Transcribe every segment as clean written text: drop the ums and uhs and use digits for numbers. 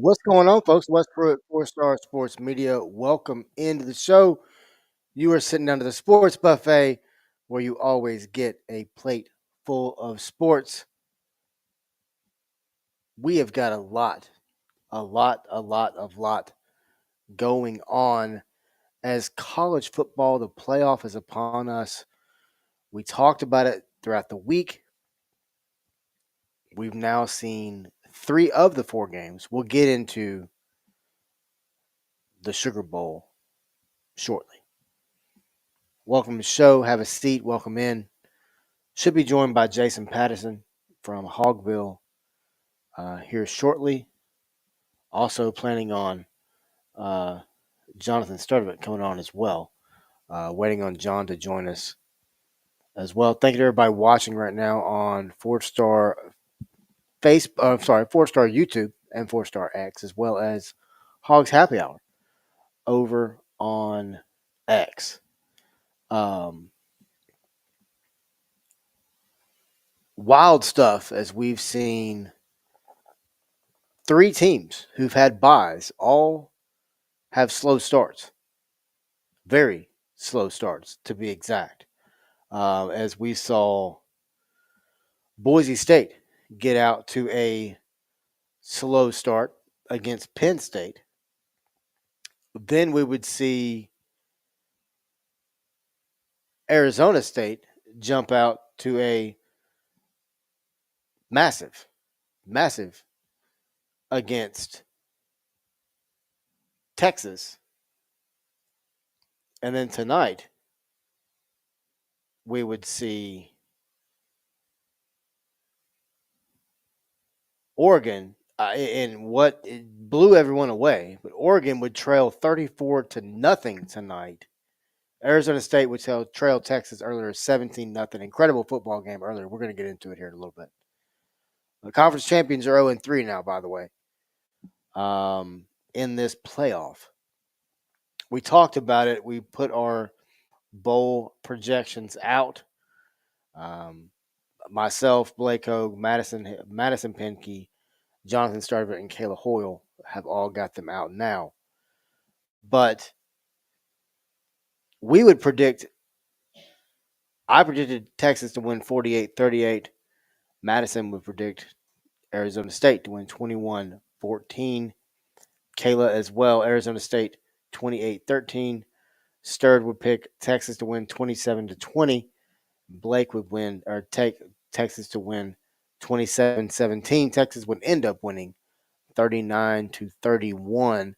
What's going on, folks? Westbrook, Four Star Sports Media. Welcome into the show. You are sitting under the sports buffet where you always get a plate full of sports. We have got a lot going on as college football, the playoff is upon us. We talked about it throughout the week. We've now seen three of the four games. We'll get into the Sugar Bowl shortly. Welcome to the show. Have a seat. Welcome in. Should be joined by Jason Patterson from Hogville here shortly. Also planning on uh, Jonathan Sturdivant coming on as well. Waiting on John to join us as well. Thank you to everybody watching right now on Four Star Four Star YouTube and Four Star X, as well as Hogs Happy Hour over on X. Um, Wild stuff as we've seen three teams who've had buys all have slow starts, very slow starts to be exact. As we saw Boise State get out to a slow start against Penn State, then we would see Arizona State jump out to a massive against Texas. And then tonight, we would see Oregon, and what it blew everyone away, but Oregon would trail 34-0 tonight. Arizona State would trail Texas earlier 17-0. Incredible football game earlier. We're going to get into it here in a little bit. The conference champions are 0-3 now, by the way, in this playoff. We talked about it. We put our bowl projections out. Myself, Blake Hogue, Madison Penke, Jonathan Starver, and Kayla Hoyle have all got them out now. But we would I predicted Texas to win 48-38. Madison would predict Arizona State to win 21-14. Kayla as well, Arizona State 28-13. Sturd would pick Texas to win 27-20. Blake would take Texas to win 27-17. Texas would end up winning 39-31.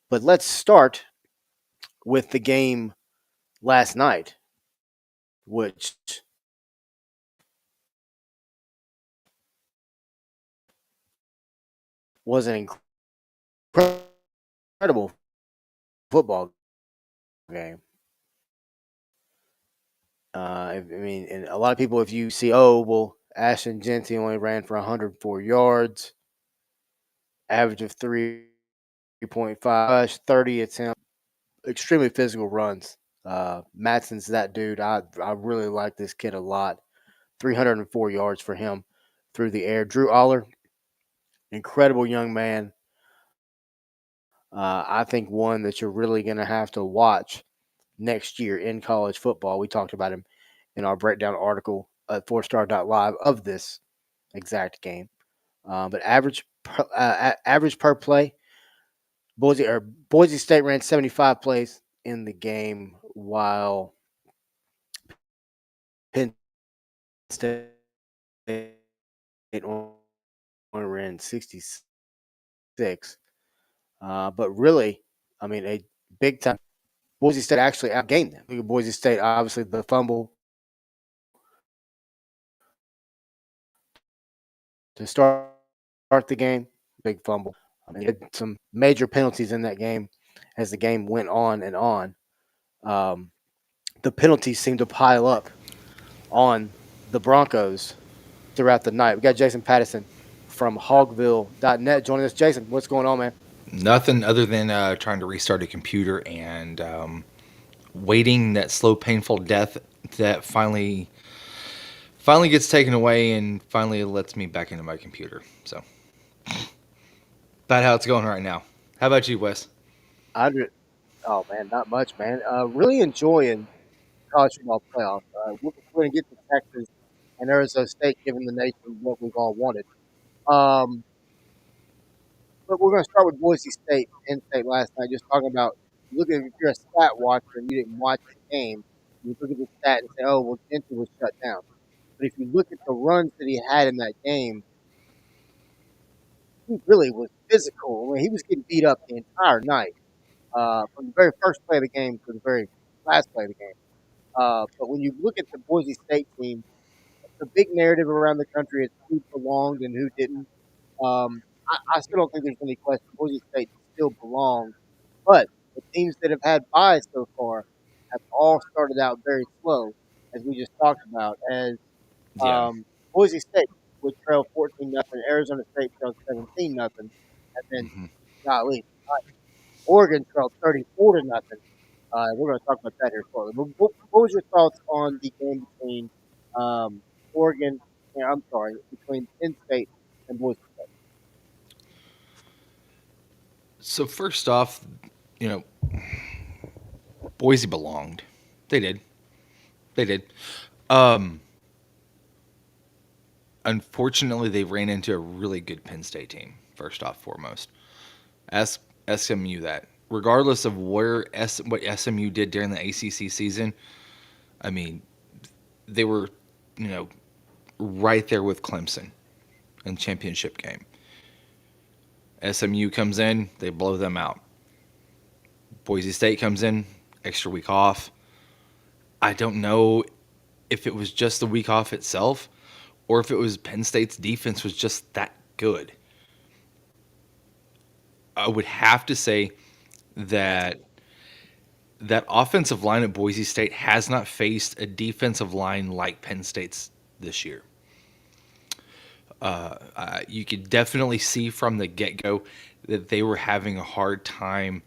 But let's start with the game last night, which was an incredible football game. And a lot of people, if you see, Ashton Genty only ran for 104 yards, average of 3.5, 30 attempts, extremely physical runs. Matson's that dude. I really like this kid a lot. 304 yards for him through the air. Drew Aller, incredible young man. I think one that you're really going to have to watch next year in college football. We talked about him in our breakdown article at fourstar.live of this exact game. But average per play, Boise State ran 75 plays in the game, while Penn State only ran 66. But really, a big time. Boise State actually outgained them. Look at Boise State, obviously the fumble to start the game, big fumble. Had some major penalties in that game as the game went on and on. The penalties seemed to pile up on the Broncos throughout the night. We got Jason Patterson from hogville.net joining us. Jason, what's going on, man? Nothing other than trying to restart a computer and waiting that slow, painful death that finally gets taken away and finally lets me back into my computer. So about how it's going right now. How about you, Wes? I did, oh man, not much, man. Really enjoying college football playoff. We're going to get to Texas and Arizona State, giving the nation what we've all wanted. Um, but we're going to start with Boise State, Penn State last night. Just talking about, look at if you're a stat watcher and you didn't watch the game, you look at the stat and say, oh, well, Gentry was shut down. But if you look at the runs that he had in that game, he really was physical. I mean, he was getting beat up the entire night, from the very first play of the game to the very last play of the game. But when you look at the Boise State team, the big narrative around the country is who belonged and who didn't. I still don't think there's any question. Boise State still belongs, but the teams that have had buys so far have all started out very slow, as we just talked about. As Yeah. Boise State would trail 14-0, Arizona State trailed 17-0, and then Hmm. golly, Oregon trailed 34-0. We're going to talk about that here shortly. But what was your thoughts on the game between Oregon? Yeah, I'm sorry, between Penn State and Boise State? So first off, you know, Boise belonged. They did. They did. Um, Unfortunately, they ran into a really good Penn State team. First off, foremost, ask SMU that. Regardless of what SMU did during the ACC season, I mean, they were, you know, right there with Clemson in championship game. SMU comes in, they blow them out. Boise State comes in, extra week off. I don't know if it was just the week off itself or if it was Penn State's defense was just that good. I would have to say that that offensive line at Boise State has not faced a defensive line like Penn State's this year. You could definitely see from the get go that they were having a hard time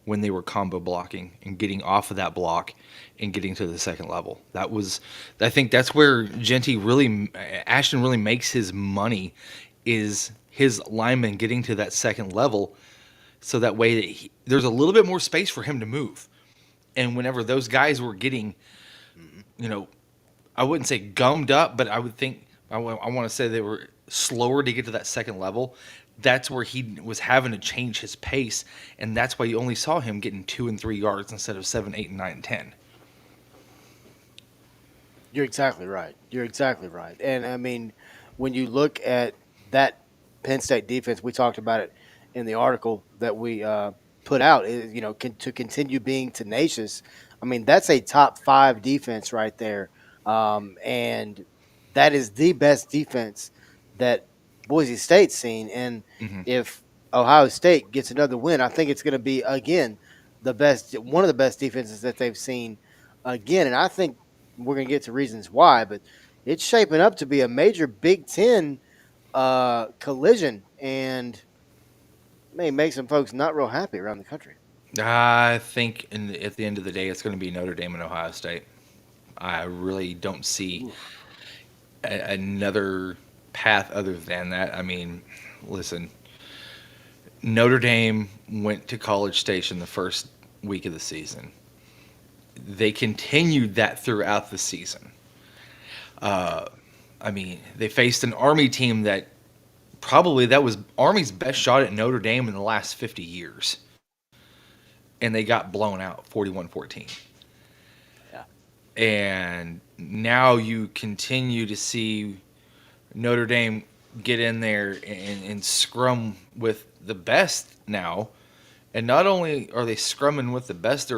when they were combo blocking and getting off of that block and getting to the second level. I think that's where Ashton really makes his money, is his linemen getting to that second level, so that way there's a little bit more space for him to move. And whenever those guys were getting, Hmm. you know, I wouldn't say gummed up, but I would think I want to say they were slower to get to that second level. That's where he was having to change his pace, and that's why you only saw him getting 2 and 3 yards instead of 7, 8, and 9 and 10. You're exactly right. You're exactly right. And I mean, when you look at that Penn State defense, we talked about it in the article that we put out. To continue being tenacious. I mean, that's a top five defense right there, and that is the best defense that Boise State's seen. And Hmm. if Ohio State gets another win, I think it's going to be again one of the best defenses that they've seen again. And I think we're going to get to reasons why, but it's shaping up to be a major Big Ten collision and may make some folks not real happy around the country. I think at the end of the day, it's going to be Notre Dame and Ohio State. I really don't see Oof. another path other than that. I mean, listen, Notre Dame went to College Station the first week of the season. They continued that throughout the season. I mean, they faced an Army team that was Army's best shot at Notre Dame in the last 50 years. And they got blown out 41-14. Yeah. And now you continue to see Notre Dame get in there and scrum with the best now. And not only are they scrumming with the best,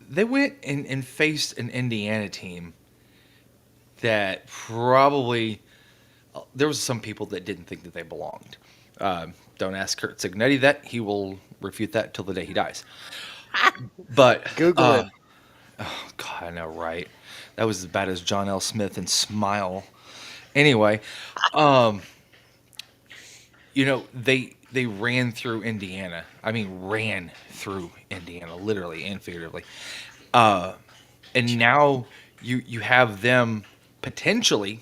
they went and faced an Indiana team that probably there was some people that didn't think that they belonged. Don't ask Kurt Signetti that; he will refute that till the day he dies. But Google him. God, I know, right? That was as bad as John L. Smith and Smile. Anyway, they ran through Indiana. I mean, ran through Indiana, literally and figuratively. And now you have them potentially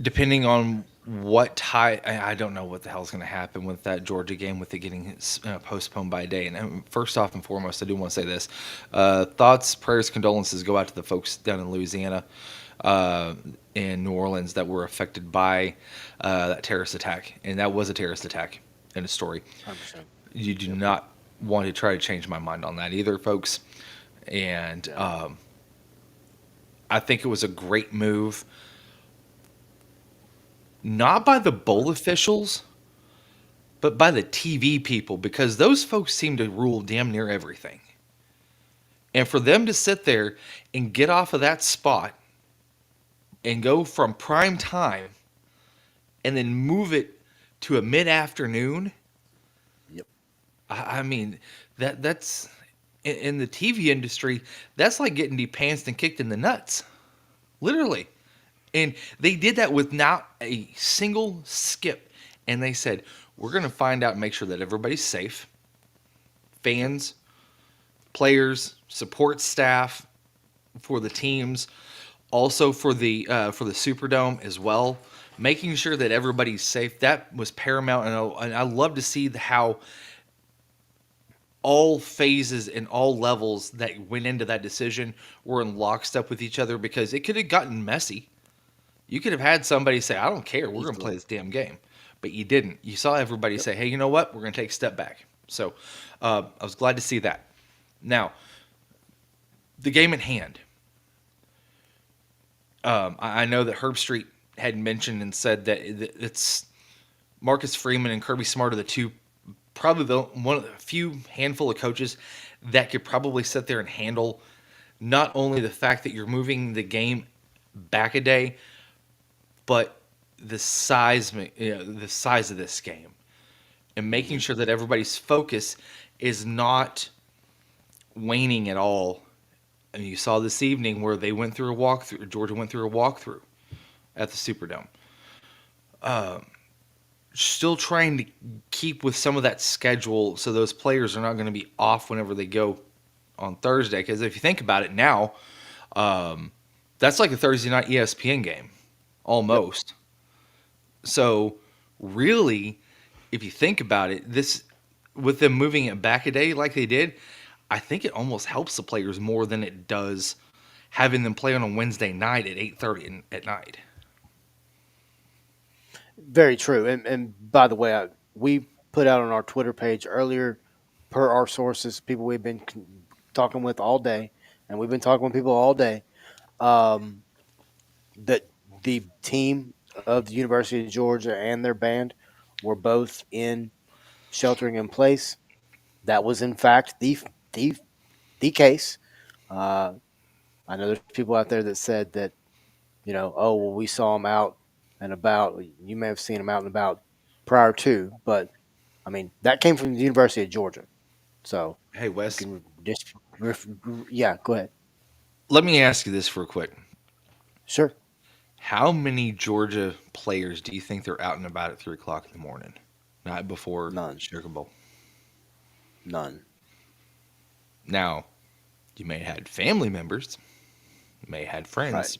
depending on what tie, I don't know what the hell's going to happen with that Georgia game with it getting postponed by a day. And first off and foremost, I do want to say this: thoughts, prayers, condolences go out to the folks down in Louisiana, uh, in New Orleans that were affected by that terrorist attack, and that was a terrorist attack in a story. 100%. You do Yep. not want to try to change my mind on that either, folks. And No. I think it was a great move, not by the bowl 100%. officials, but by the TV people, because those folks seem to rule damn near everything. And for them to sit there and get off of that spot and go from prime time and then move it to a mid afternoon, Yep. I mean, that's in the TV industry, that's like getting depanced and kicked in the nuts, literally. And they did that with not a single skip. And they said, we're going to find out and make sure that everybody's safe. Fans, players, support staff for the teams, also for the Superdome as well. Making sure that everybody's safe, that was paramount, and I love to see how all phases and all levels that went into that decision were in lockstep with each other, because it could have gotten messy. You could have had somebody say, "I don't care, we're going to play Easily. this damn game," but you didn't. You saw everybody Yep. say, "Hey, you know what? We're going to take a step back." So I was glad to see that. Now, the game at hand. I know that Herb Street had mentioned and said that it's Marcus Freeman and Kirby Smart are the two, probably the one of the few handful of coaches that could probably sit there and handle not only the fact that you're moving the game back a day, but the size of this game, and making Hmm. sure that everybody's focus is not waning at all. And you saw this evening where they went through a walkthrough. Georgia went through a walkthrough at the Superdome. Still trying to keep with some of that schedule so those players are not going to be off whenever they go on Thursday. Because if you think about it now, that's like a Thursday night ESPN game, Yep. almost. So really, if you think about it, this with them moving it back a day like they did, I think it almost helps the players more than it does having them play on a Wednesday night at 8:30 at night. Very true. And by the way, we put out on our Twitter page earlier, per our sources, people we've been talking with all day, and we've been talking with people all day, um, that the team of the University of Georgia and their band were both in sheltering in place. That was, in fact, the the case. Uh, I know there's people out there that said that, oh, well, we saw them out and about. You may have seen them out and about prior to, but I mean, that came from the University of Georgia. So Hey you Wes, can just, yeah, go ahead. let me ask you this real quick. Sure. How many Georgia players do you think they're out and about at 3 o'clock in the morning, night before None. Sugar Bowl? None. Now, you may have had family members, you may have had Right. friends,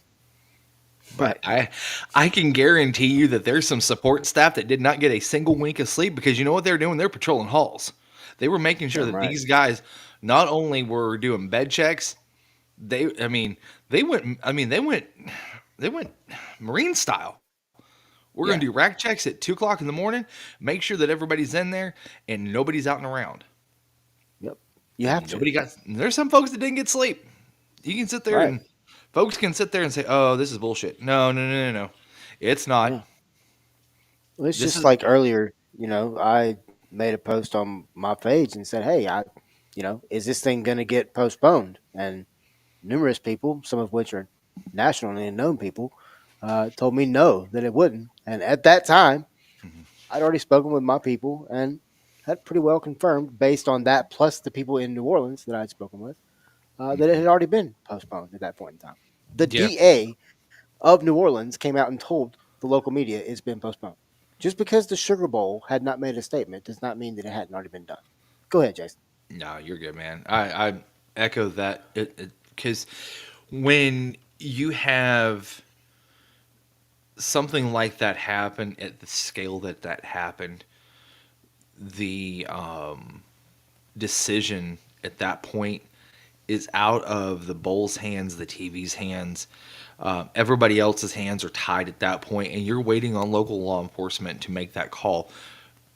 but Right. I can guarantee you that there's some support staff that did not get a single wink of sleep, because you know what they're doing? They're patrolling halls. They were making sure Damn that right. these guys not only were doing bed checks, I mean, they went Marine style. We're going to do Yeah. rack checks at 2 o'clock in the morning, make sure that everybody's in there and nobody's out and around. Yep. You have And to. nobody got, there's some folks that didn't get sleep. You can sit there Right. and folks can sit there and say, oh, this is bullshit. No, no, no, no, no. It's not. Yeah. Well, it's This just is, like earlier, I made a post on my page and said, hey, is this thing going to get postponed? And numerous people, some of which are nationally known people, told me no, that it wouldn't. And at that time, I'd already spoken with my people and had pretty well confirmed, based on that, plus the people in New Orleans that I'd spoken with, that it had already been postponed at that point in time. The yeah. DA of New Orleans came out and told the local media it's been postponed. Just because the Sugar Bowl had not made a statement does not mean that it hadn't already been done. Go ahead, Jason. No, you're good, man. I echo that because when you have something like that happened at the scale that happened, the decision at that point is out of the Bulls' hands, the TV's hands. Everybody else's hands are tied at that point, and you're waiting on local law enforcement to make that call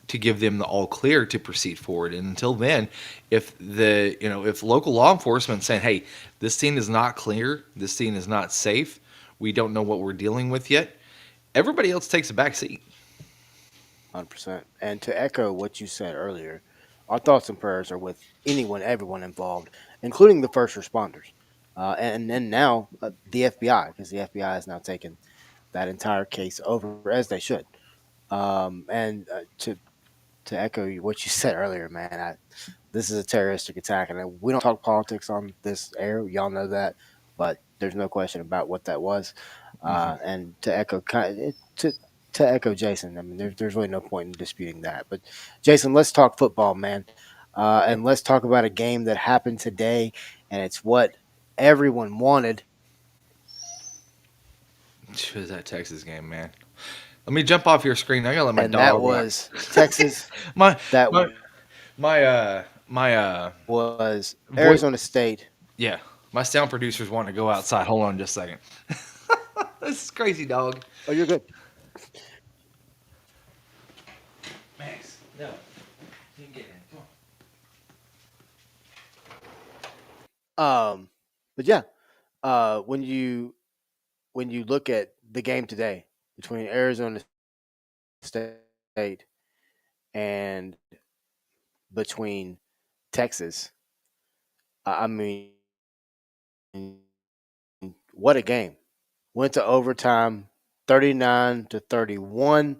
to give them the all clear to proceed forward. And until then, if local law enforcement saying, "Hey, this scene is not clear, this scene is not safe, we don't know what we're dealing with yet," everybody else takes a back seat. 100%. And to echo what you said earlier, our thoughts and prayers are with anyone, everyone involved, including the first responders. And then now the FBI, because the FBI has now taken that entire case over as they should. And to echo what you said earlier, man, this is a terroristic attack, and we don't talk politics on this air. Y'all know that, but there's no question about what that was. And to echo to echo Jason, I mean, there's really no point in disputing that. But Jason, let's talk football, man, and let's talk about a game that happened today, and it's what everyone wanted, Choose that Texas game, man. Let me jump off your screen. I gotta let my and that dog out. was Texas. My That my my was voice. Arizona State. Yeah, my sound producer's wanting to go outside. Hold on just a second. This is crazy, dog. Oh, you're good. Max, no, you can get in. Come But yeah, when you look at the game today between Arizona State and between Texas, I mean, what a game! Went to overtime, 39-31.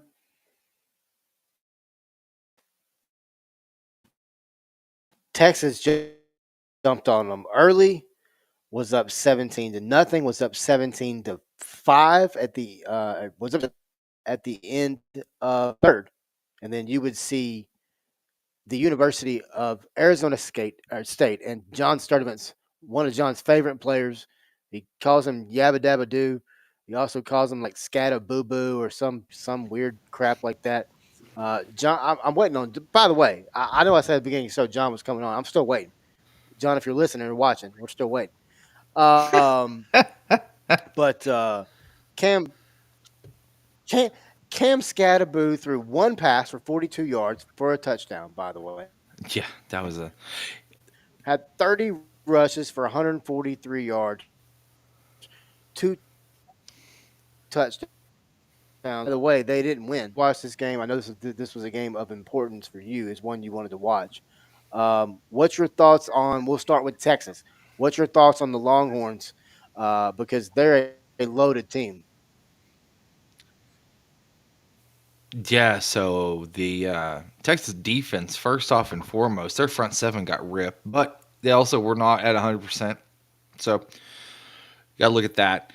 Texas just jumped on them early. Was up 17-0. Was up 17-5 at the was up at the end of third, and then you would see the University of Arizona State and John Sturdivant's one of John's favorite players. He calls him Yabba Dabba Doo. He also calls him like Scatta Boo Boo or some weird crap like that. John, I'm waiting on. By the way, I know I said at the beginning, so John was coming on. I'm still waiting. John, if you're listening or watching, we're still waiting. Um, but Cam Cam Cam Scatterboo threw one pass for 42 yards for a touchdown. By the way, on. Yeah, that was a had 30 rushes for 143 yards, two touchdowns. By the way, they didn't win. Watch this game. I know this was a game of importance for you. It's one you wanted to watch. What's your thoughts on? We'll start with Texas. What's your thoughts on the Longhorns? Because they're a loaded team. yeah. So the Texas defense, first off and foremost, their front seven got ripped, but they also were not at 100%. So gotta look at that.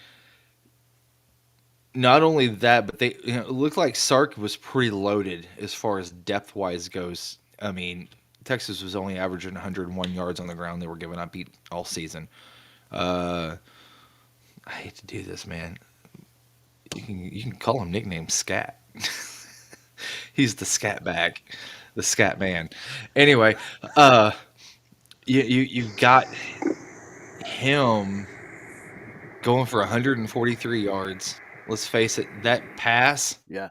Not only that, but it looked like Sark was pretty loaded as far as depth wise goes. I mean, Texas was only averaging 101 yards on the ground. They were giving up beat all season. Uh, I hate to do this, man. You can call him nickname Scat. He's the scat bag, the scat man. Anyway, uh, you've got him going for 143 yards. Let's face it, that pass Yeah,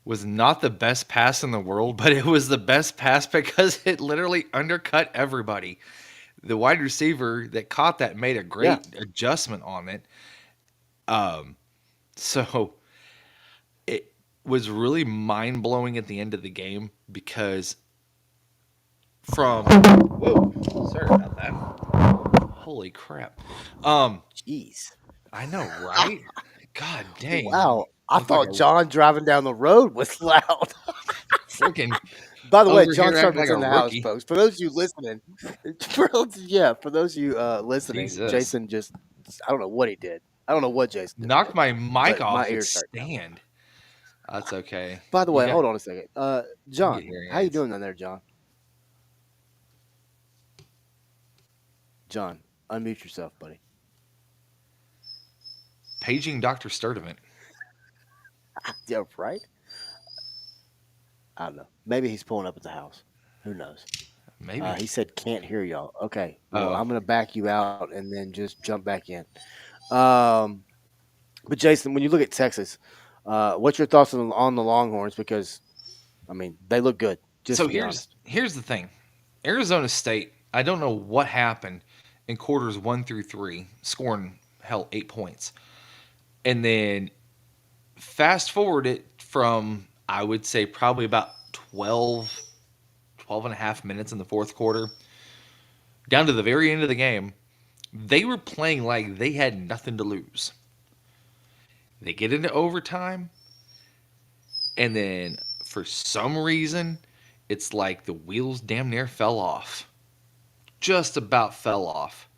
was not the best pass in the world, but it was the best pass because it literally undercut everybody. The wide receiver that caught that made a yeah, great adjustment on it. So it was really mind blowing at the end of the game because from whoa, sorry about that. Holy crap. Um, jeez. I know, right? God dang. Wow. I Look like thought a John driving down the road was loud. freaking By the way, over John here acting like Servant's a in the house, rookie. folks. For those of you listening, for those of you listening, Jesus. Jason just, I don't know what he did. I don't know what Jason Knocked did, my mic but my off its ears hurt now. stand. That's okay. By the You way, got hold on a second. you can get John, hearing how you aids. doing down there, John? John, unmute yourself, buddy. Paging Dr. Sturdivant. Yeah, right. I don't know. Maybe he's pulling up at the house. Who knows? Maybe. He said can't hear y'all. Okay. Well, Oh, I'm gonna back you out and then just jump back in. Um, but Jason, when you look at Texas, what's your thoughts on the Longhorns? Because I mean, they look good. Just so to be here's honest. here's the thing. Arizona State. I don't know what happened in quarters 1 through 3, scoring hell 8 points, and then fast forward it from I would say probably about 12 and a half minutes in the fourth quarter down to the very end of the game. They were playing like they had nothing to lose. They get into overtime, and then for some reason, it's like the wheels damn near fell off. Just about fell off.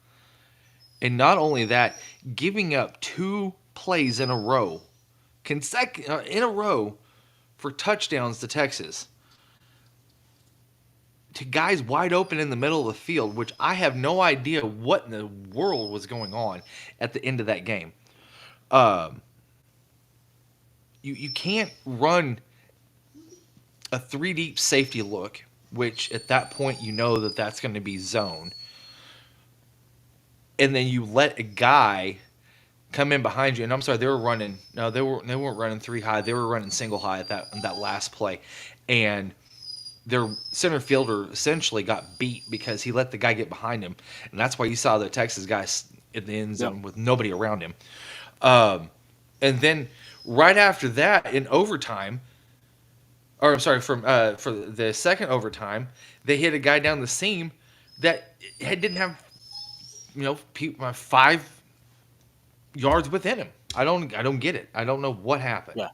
And not only that, giving up 2 plays in a row, in a row for touchdowns to Texas, to guys wide open in the middle of the field, which I have no idea what in the world was going on at the end of that game. Um, you can't run a 3 deep safety look, which at that point you know that that's going to be zone, and then you let a guy come in behind you. And I'm sorry, they were running. No, they weren't running 3 high. They were running single high at that last play, and their center fielder essentially got beat because he let the guy get behind him, and that's why you saw the Texas guys in the end Yep. zone with nobody around him. Um, and then right after that, in overtime, or I'm sorry, for the second overtime, they hit a guy down the seam that didn't have 5 yards within him. I don't get it. I don't know what happened. Yeah.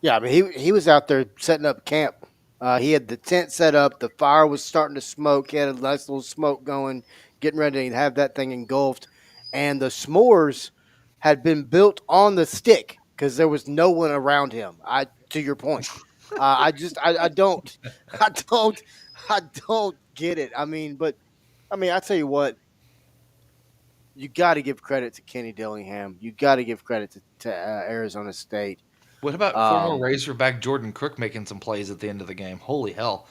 Yeah, I mean he was out there setting up camp. He had the tent set up. The fire was starting to smoke. He had a nice little smoke going, getting ready to have that thing engulfed. And the s'mores had been built on the stick because there was no one around him. I to your point. I don't I don't I don't get it. I mean, but I mean I tell you what, you got to give credit to Kenny Dillingham. You got to give credit to Arizona State. What about former Um, Razorback Jordan Crook making some plays at the end of the game? Holy hell!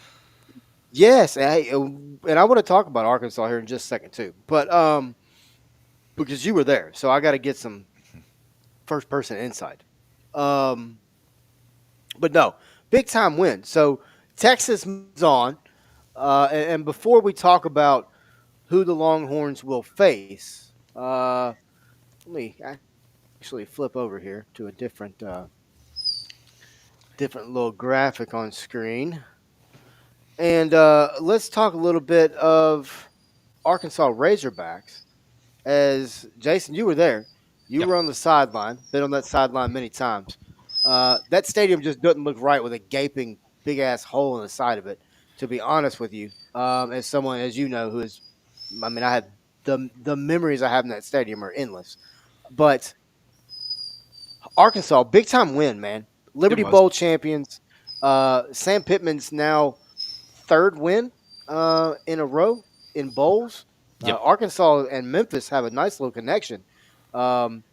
Yes, and I want to talk about Arkansas here in just a second too. But because you were there, so I got to get some first person insight. Um, but no, big time win. So Texas moves on, and before we talk about who the Longhorns will face, let me actually flip over here to a different little graphic on screen, and let's talk a little bit of Arkansas Razorbacks. As Jason, you were there. You Yep. were on the sideline. Been on that sideline many times. That stadium just doesn't look right with a gaping big ass hole in the side of it. To be honest with you, as someone as you know who is, I mean, I had the memories I have in that stadium are endless. But Arkansas, big time win, man. It Liberty was. Bowl champions. Sam Pittman's now third win in a row in bowls. Yep. Arkansas and Memphis have a nice little connection. Um,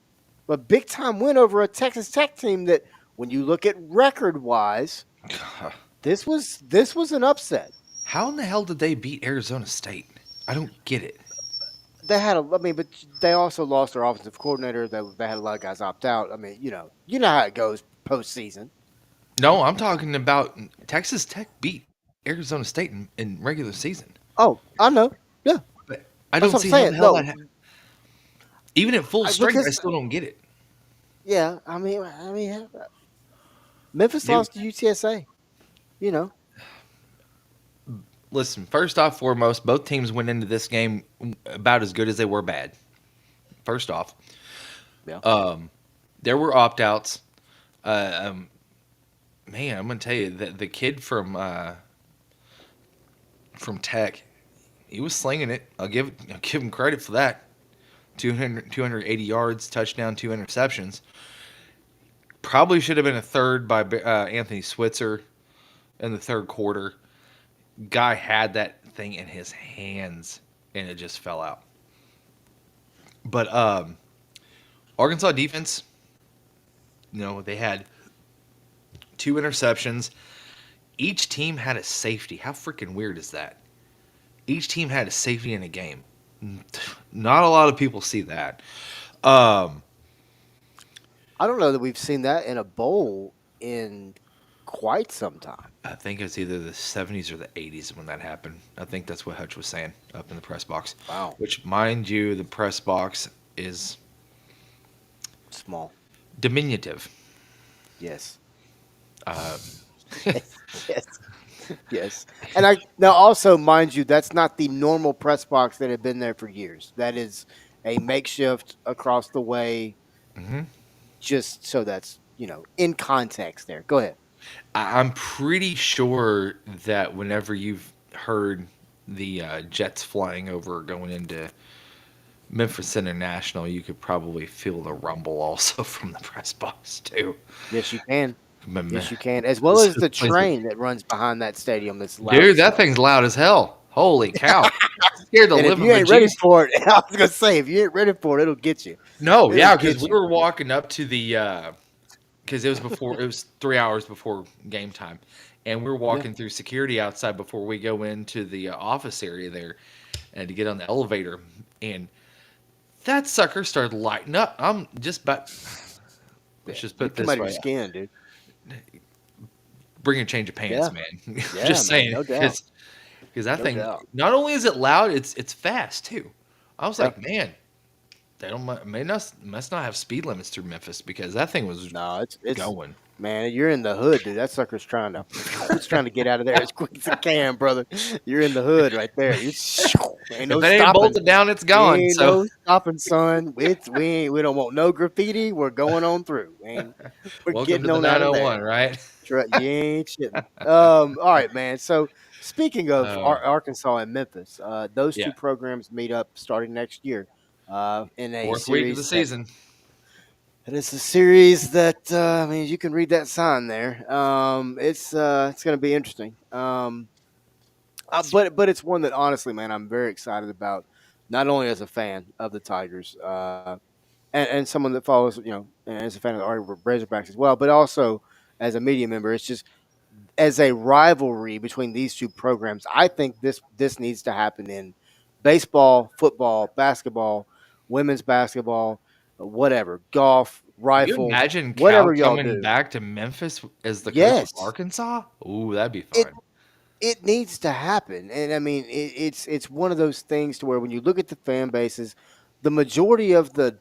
but big time win over a Texas Tech team that, when you look at record wise, this was an upset. How in the hell did they beat Arizona State? I don't get it. They had a, I mean, but they also lost their offensive coordinator. They had a lot of guys opt out. I mean, you know how it goes postseason. No, I'm talking about Texas Tech beat Arizona State in regular season. Oh, I know. Yeah, But I that's don't what I'm see how the saying. hell No, even at full strength, I because still don't get it. yeah, I mean, Memphis It lost to UTSA. You know, Listen, first off, foremost, both teams went into this game about as good as they were bad. First off, yeah, there were opt outs. Um, man, I'm gonna tell you that the kid from Tech, he was slinging it. I'll give him credit for that. 280 yards, touchdown, 2 interceptions. Probably should have been a third by Anthony Switzer in the third quarter. Guy had that thing in his hands and it just fell out. But Arkansas defense, They had two interceptions. Each team had a safety. How freaking weird is that? Each team had a safety in a game. Not a lot of people see that. Um, I don't know that we've seen that in a bowl in quite some time. I think it's either the 70s or the 80s when that happened. I think that's what Hutch was saying up in the press box. Wow. Which, mind you, the press box is Small. diminutive. Yes. Uh, Yes. Yes. And I now also mind you, that's not the normal press box that had been there for years. That is a makeshift across the way, mhm. just so that's in context there. Go ahead. I'm pretty sure that whenever you've heard the jets flying over going into Memphis International, you could probably feel the rumble also from the press box too. Yes, you can. But man, Yes, you can. As well this as the train that runs behind that stadium that's loud dude, as that hell. thing's loud as hell. Holy cow! Scared the And if living you ain't ready bejesus. for it, I was gonna say, if you ain't ready for it, it'll get you. No, It'll yeah, because get we you. were walking up to the because it was 3 hours before game time, and we were Yeah. walking through security outside before we go into the office area there, and to get on the elevator, and that sucker started lighting up. I'm just about let's Yeah. just put You it come out this of your way: skin, dude. bring a change of pants, Yeah. man. Yeah, Just man. saying, No doubt. because that No thing doubt. not only is it loud, it's fast too. I was Yeah. like, man, they don't may not must not have speed limits through Memphis because that thing was No, it's going. man, you're in the hood, dude. That sucker's trying to it's trying to get out of there as quick as it can, brother. You're in the hood right there. You ain't If no it ain't stopping. bolted down, it's gone. Ain't So no stopping, son. We don't want no graffiti. We're going on through. We're welcome to getting the on out of there. 901, right? You ain't shitting. All right, man. So speaking of Uh, Arkansas and Memphis, those yeah, two programs meet up starting next year in a fourth week of the series that season. and it's a series that I mean, you can read that sign there. It's going to be interesting. But it's one that honestly, man, I'm very excited about. Not only as a fan of the Tigers, and someone that follows, and as a fan of the Razorbacks as well, but also as a media member, it's just as a rivalry between these two programs. I think this needs to happen in baseball, football, basketball, women's basketball, whatever, golf, Can you rifle, imagine Cal whatever y'all coming do. back to Memphis as the coach of Yes, Arkansas? Ooh, that'd be it fun. it needs to happen, and I mean it's one of those things to where when you look at the fan bases, the majority of the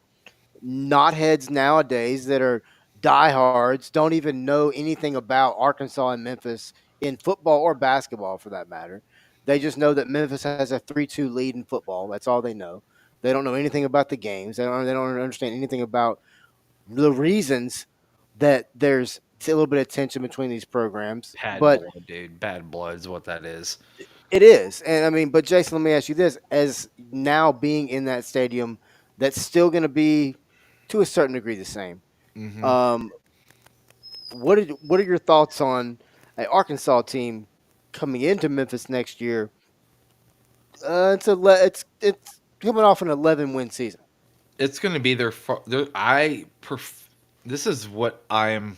knotheads nowadays that are diehards don't even know anything about Arkansas and Memphis in football or basketball for that matter. They just know that Memphis has a 3-2 lead in football. That's all they know. They don't know anything about the games. They don't understand anything about the reasons that there's a little bit of tension between these programs. Bad But blood, dude. Bad blood is what that is. it is. And I mean, but Jason, let me ask you this: as now being in that stadium, that's still going to be to a certain degree the same. Hmm. Um, what are your thoughts on a Arkansas team coming into Memphis next year? It's coming off an 11-win season. It's going to be this is what I am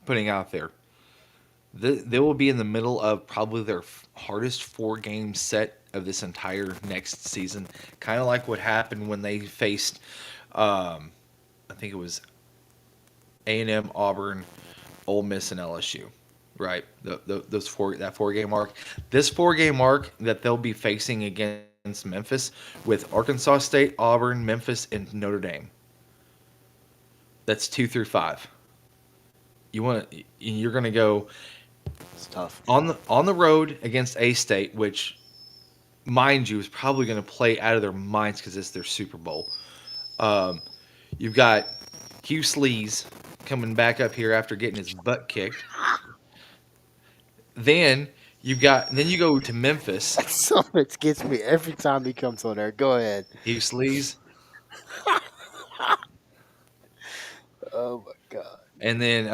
putting out there. They will be in the middle of probably their hardest four-game set of this entire next season. Kind of like what happened when they faced, I think it was A&M, Auburn, Ole Miss, and LSU. Right, those that 4 game mark. This 4 game mark that they'll be facing against Memphis with Arkansas State, Auburn, Memphis, and Notre Dame. That's 2 through 5. You're going to go It's tough. on the road against A State, which, mind you, is probably going to play out of their minds because it's their Super Bowl. Um, you've got Hugh Sleaze coming back up here after getting his butt kicked. Then you go to Memphis. Something that gets me every time he comes on there. Go ahead. Hugh Sleaze, Oh my god. and then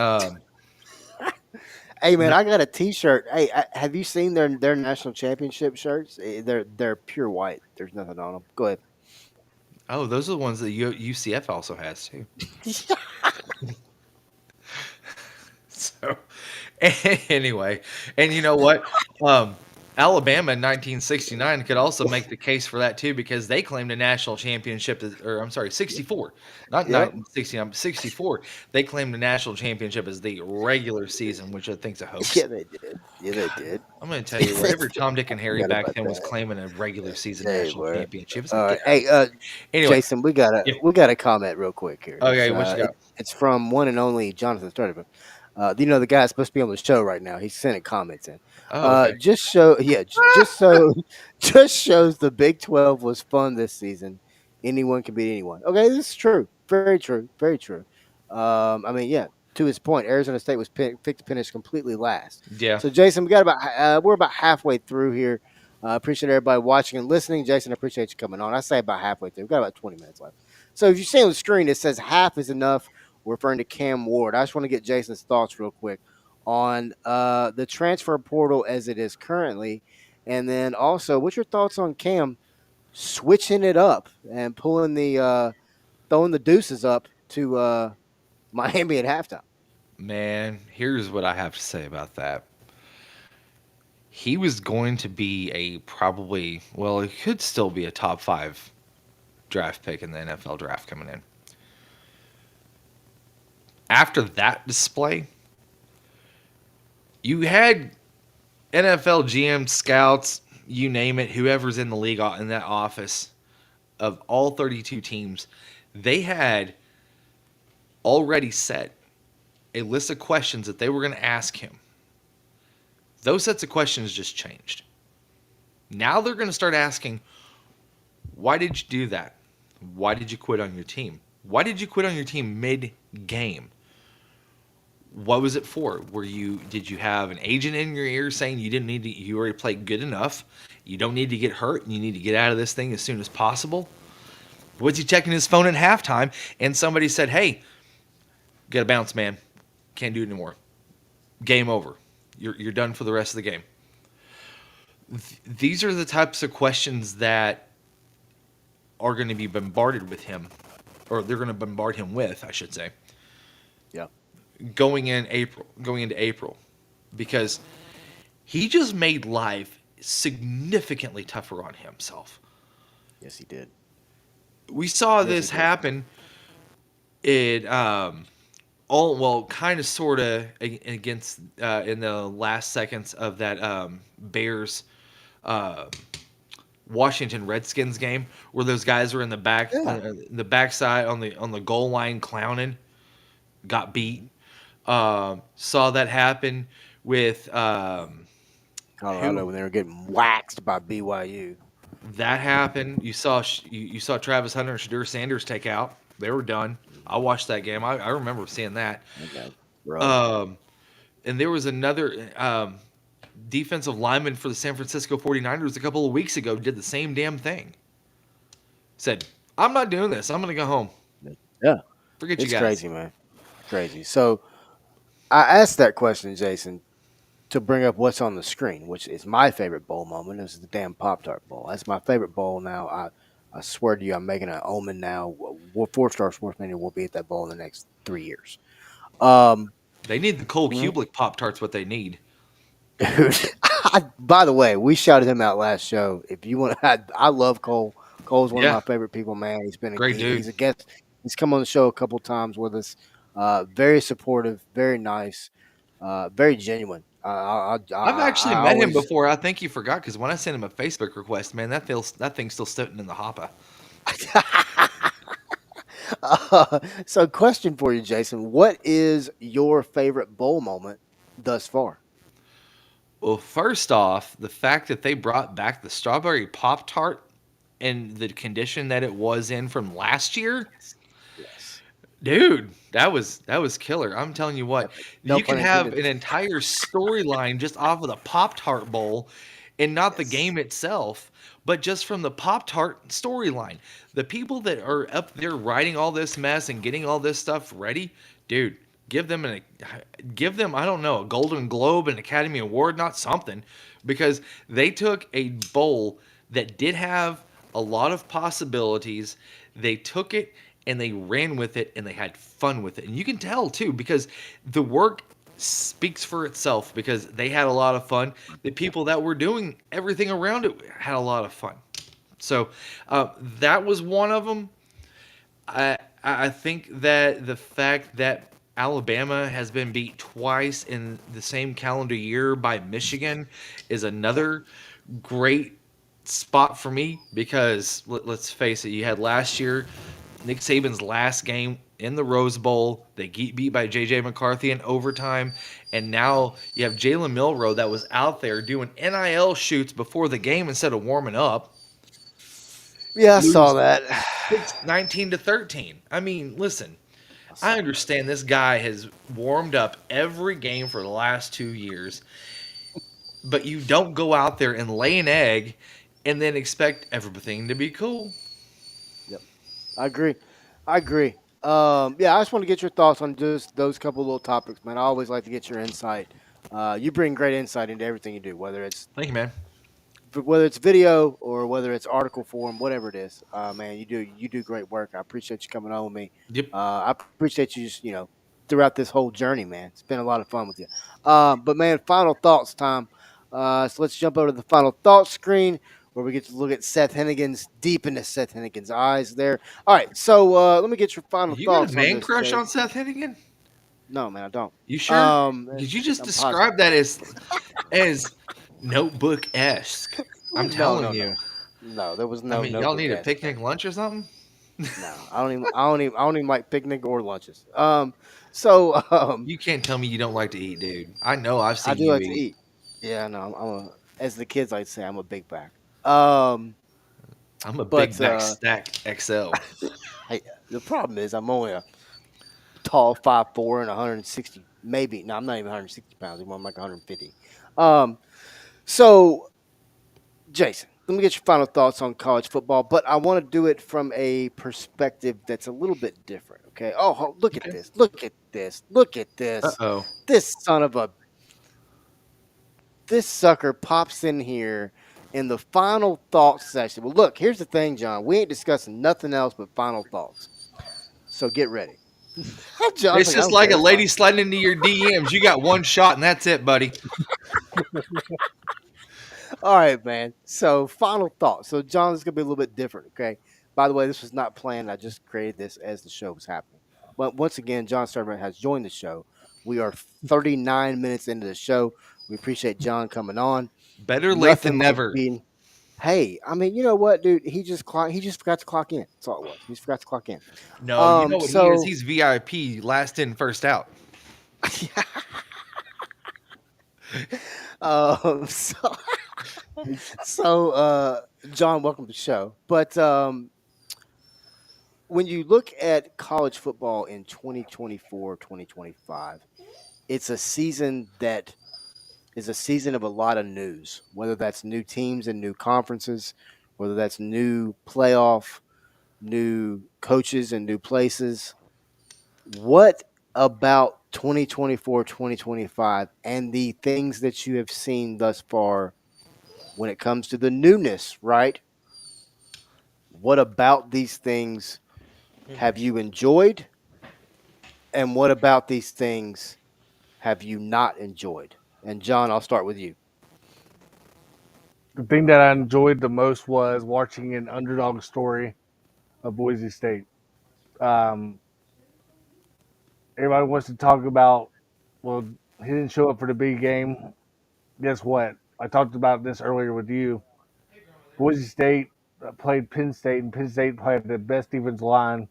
Hey man, no- I got a T-shirt. Hey, have you seen their national championship shirts? They're pure white. There's nothing on them. Go ahead. oh, those are the ones that UCF also has too. Anyway, and you know what? Um, Alabama in 1969 could also make the case for that too because they claimed a national championship, or I'm sorry, 64, not Yep. 1969, 64. They claimed the national championship as the regular season, which I think's a hoax. Yeah, they did. Yeah, they God, did. I'm going to tell you, whatever Tom, Dick, and Harry Forgot back about then was that. claiming a regular season They national were. championship, it's like, get out of Hey, here. Anyway, Jason, we got yeah. a comment real quick here. Okay, what you got? It's from one and only Jonathan Sturdivant. The guy that's supposed to be on the show right now. He's sending comments in. Oh, okay. Just show, yeah, just so, just shows the Big 12 was fun this season. Anyone can beat anyone. Okay, this is true. Very true. Very true. I mean, yeah. To his point, Arizona State was picked to finish completely last. Yeah. So, Jason, we're about halfway through here. Appreciate everybody watching and listening. Jason, I appreciate you coming on. I say about halfway through. We've got about 20 minutes left. So if you see on the screen, it says half is enough, referring to Cam Ward. I just want to get Jason's thoughts real quick on the transfer portal as it is currently. And then also, what's your thoughts on Cam switching it up and pulling throwing the deuces up to Miami at halftime? Man, here's what I have to say about that. He was going to be a probably, well, he could still be a top 5 draft pick in the NFL draft coming in. After that display, you had NFL GM scouts, you name it, whoever's in the league in that office of all 32 teams, they had already set a list of questions that they were going to ask him. Those sets of questions just changed. Now they're going to start asking, why did you do that? Why did you quit on your team? Why did you quit on your team mid-game? What was it for? Did you have an agent in your ear saying you didn't need to, you already played good enough? You don't need to get hurt and you need to get out of this thing as soon as possible? Was he checking his phone at halftime and somebody said, "Hey, got to bounce, man. Can't do it anymore. Game over. You're done for the rest of the game." These are the types of questions that are going to be bombarded with him, or they're going to bombard him with, I should say, Yeah. going into April, because he just made life significantly tougher on himself. Yes, he did. We saw Yes, he this did. happen. It all well, kind of, sort of against in the last seconds of that Bears uh, Washington Redskins game, where those guys were in Yeah. the backside on the goal line clowning, got beat. Saw that happen with Colorado who when they were getting waxed by BYU. that happened. You saw Travis Hunter and Shadur Sanders take out. They were done. I watched that game. I remember seeing that. That guy's rough. Um, and there was another defensive lineman for the San Francisco 49ers a couple of weeks ago did the same damn thing. Said, "I'm not doing this. I'm going to go home. Yeah. Forget you It's guys." crazy, man. Crazy. So I asked that question, Jason, to bring up what's on the screen, which is my favorite bowl moment. Is the damn Pop Tart Bowl. That's my favorite bowl now. I swear to you, I'm making an omen now. 4 Star Sports Mania will be at that bowl in the next 3 years. Um, They need the Cole w- Kublik Pop Tarts. What they need. dude. By the way, we shouted him out last show. If you want, I love Cole. Cole's one of Yeah, my favorite people, man. great He's dude. a guest. He's come on the show a couple times with us. Very supportive, very nice, very genuine. I've actually I met him always before. I think you forgot because when I sent him a Facebook request, man, that thing's still sitting in the hopper. so, question for you, Jason. What is your favorite bowl moment thus far? Well, first off, the fact that they brought back the strawberry Pop Tart in the condition that it was in from last year, Yes. Yes. dude, that was killer. I'm telling you what, Epic. No you could pun have intended. an entire storyline just off of the Pop Tart Bowl, and not the Yes. game itself, but just from the Pop Tart storyline. The people that are up there writing all this mess and getting all this stuff ready, dude, give them give them, I don't know, a Golden Globe, an Academy Award, not something, because they took a bowl that did have a lot of possibilities. They took it and they ran with it and they had fun with it. And you can tell too, because the work speaks for itself because they had a lot of fun. The people that were doing everything around it had a lot of fun. So that was one of them. I think that the fact that Alabama has been beat twice in the same calendar year by Michigan is another great spot for me because let's face it, you had last year Nick Saban's last game in the Rose Bowl. They get beat by J.J. McCarthy in overtime, and now you have Jalen Milrow that was out there doing NIL shoots before the game instead of warming up. Yeah, I saw Lose that. 19 to 13. I mean, listen, I I saw that. understand this guy has warmed up every game for the last 2 years, but you don't go out there and lay an egg and then expect everything to be cool. Yep, I agree. I agree. Yeah, I just want to get your thoughts on just those couple little topics, man. I always like to get your insight. You bring great insight into everything you do, Thank you, man. whether it's video or whether it's article form, whatever it is. Man, you do great work. I appreciate you coming on with me. Yep. I appreciate you just throughout this whole journey, man. It's been a lot of fun with you. But man, final thoughts time. So let's jump over to the final thoughts screen where we get to look at Seth Hennigan's deep into Seth Hennigan's eyes there. All right, so let me get your final You got a thoughts on man this, crush Jay. on Seth Hennigan? No, man, I don't. You sure? Eh, Did you just I'm positive. describe that as notebook esque? I'm No, telling no, no, you. no. There was I no mean, y'all notebook need a S. picnic lunch or something? No, I don't even like picnic or lunches. So You can't tell me you don't like to eat, dude. I know I've I seen do you like to eat. eat. Yeah, no, as the kids like to say, I'm a big back. Um, I'm a but big back stack XL. hey, the problem is I'm only a tall 5'4" and 160, maybe. No, I'm not even 160 pounds. I'm like 150. Um, so Jason, let me get your final thoughts on college football, but I want to do it from a perspective that's a little bit different. Okay. Oh, look at Okay. this! Look at this! Look at Uh this! oh. This son of a this sucker pops in here in the final thoughts section. Well, look, here's the thing, John. We ain't discussing nothing else but final thoughts. So get ready. John's It's like, I just don't like care. a It's fine. lady sliding into your DMs. You got one shot and that's it, buddy. All right, man. So final thoughts. So John, this is gonna be a little bit different. Okay. By the way, this was not planned. I just created this as the show was happening. But once again, John Servant has joined the show. We are 39 minutes into the show. We appreciate John coming on. Better late than Nothing like never. being Hey, I mean, you know what, dude? He just forgot to clock in. That's all it was. He just forgot to clock in. No, you know what he is? So He's VIP, last in, first out. so John, welcome to the show. But when you look at college football in 2024, 2025, it's a season that is a season of a lot of news, whether that's new teams and new conferences, whether that's new playoff, new coaches and new places. What about 2024, 2025, and the things that you have seen thus far when it comes to the newness, right? What about these things have you enjoyed? And what about these things have you not enjoyed? And John, I'll start with you. The thing that I enjoyed the most was watching an underdog story of Boise State. Um, Everybody wants to talk about, well, he didn't show up for the big game. Guess what? I talked about this earlier with you. Boise State played Penn State, and Penn State played the best defensive line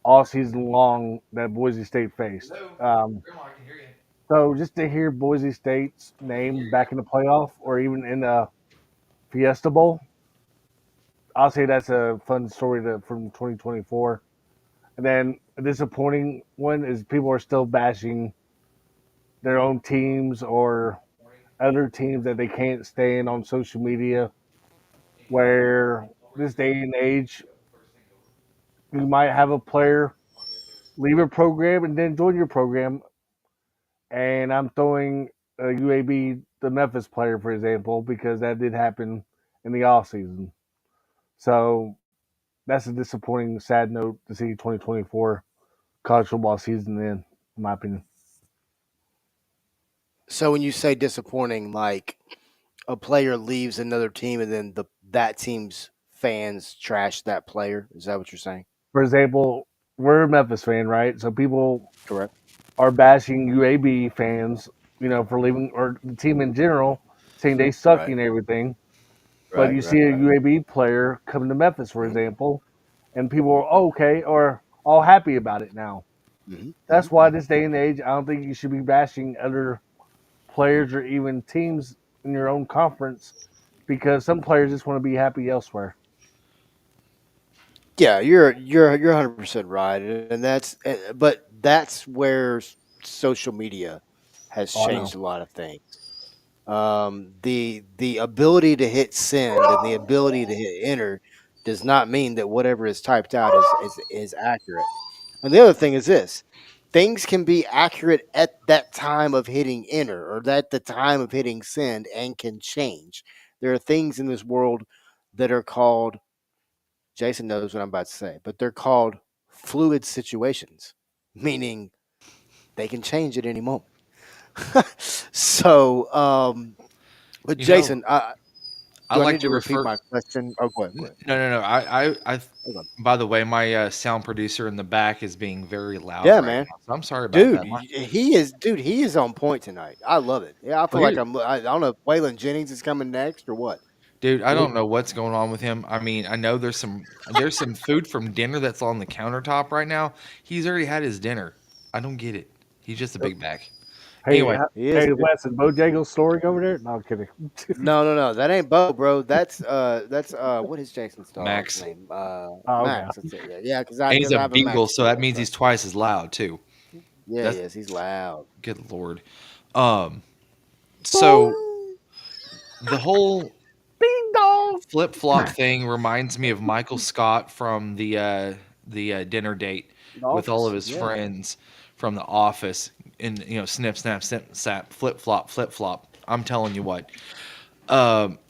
all season long that Boise State faced. So just to hear Boise State's name back in the playoff or even in the Fiesta Bowl, I'll say that's a fun story from 2024. And then a disappointing one is people are still bashing their own teams or other teams that they can't stand on social media. Where this day and age, you might have a player leave a program and then join your program. And I'm throwing UAB, the Memphis player, for example, because that did happen in the off season. So that's a disappointing, sad note to see 2024 college football season in my opinion. So when you say disappointing, like a player leaves another team and then that team's fans trash that player. Is that what you're saying? For example, we're a Memphis fan, right? So people Correct. are bashing UAB fans, for leaving, or the team in general, saying they suck Right. and everything. But Right. you see Right. a Right. UAB player come to Memphis, for Hmm. example, and people are okay or all happy about it now. Hmm. Hmm. That's why this day and age, I don't think you should be bashing other players or even teams in your own conference because some players just want to be happy elsewhere. Yeah, you're 100% right, and but that's where social media has Oh, I know. changed a lot of things. The ability to hit send and the ability to hit enter does not mean that whatever is typed out is accurate. And the other thing is this: things can be accurate at that time of hitting enter or at the time of hitting send and can change. There are things in this world that are called, Jason knows what I'm about to say, but they're called fluid situations, meaning they can change at any moment. so, but You know, Jason, I do I like need to to repeat refer. my question? Oh, go ahead. Go ahead. No. I. Okay. By the way, my sound producer in the back is being very loud Yeah, right man. now, so I'm sorry about Dude, that. he is on point tonight. I love it. Yeah, I Well, feel like here, I don't know if Waylon Jennings is coming next or what. dude, I Nope. don't know what's going on with him. I mean, I know there's some food from dinner that's on the countertop right now. He's already had his dinner. I don't get it. He's just a big back. Hey, Anyway, He is. hey, Wes, is Bojangles story over there? No, I'm kidding. No, no, no. That ain't Bo, bro. That's what is Jason's dog's Max, name? Oh, okay. Max. That's it. Yeah, yeah. and he's Because a I have a beagle, Max so too. that That's means right. he's twice as loud too. Yeah, That's yes. He's loud. good lord. Um, so Boing. the whole Ding dong. flip flop thing reminds me of Michael Scott from the dinner date The with all of office. his Yeah. friends from The Office, and snip snap snip snap flip flop flip flop. I'm telling you what,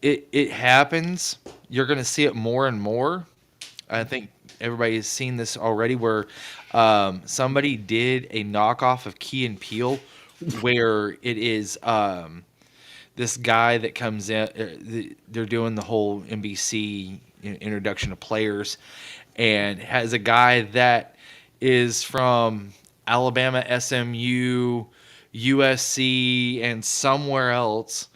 it happens. You're gonna see it more and more. I think everybody's seen this already, where somebody did a knockoff of Key and Peele, where it is this guy that comes in. They're doing the whole NBC introduction of players, and has a guy that is from Alabama, SMU, USC, and somewhere else,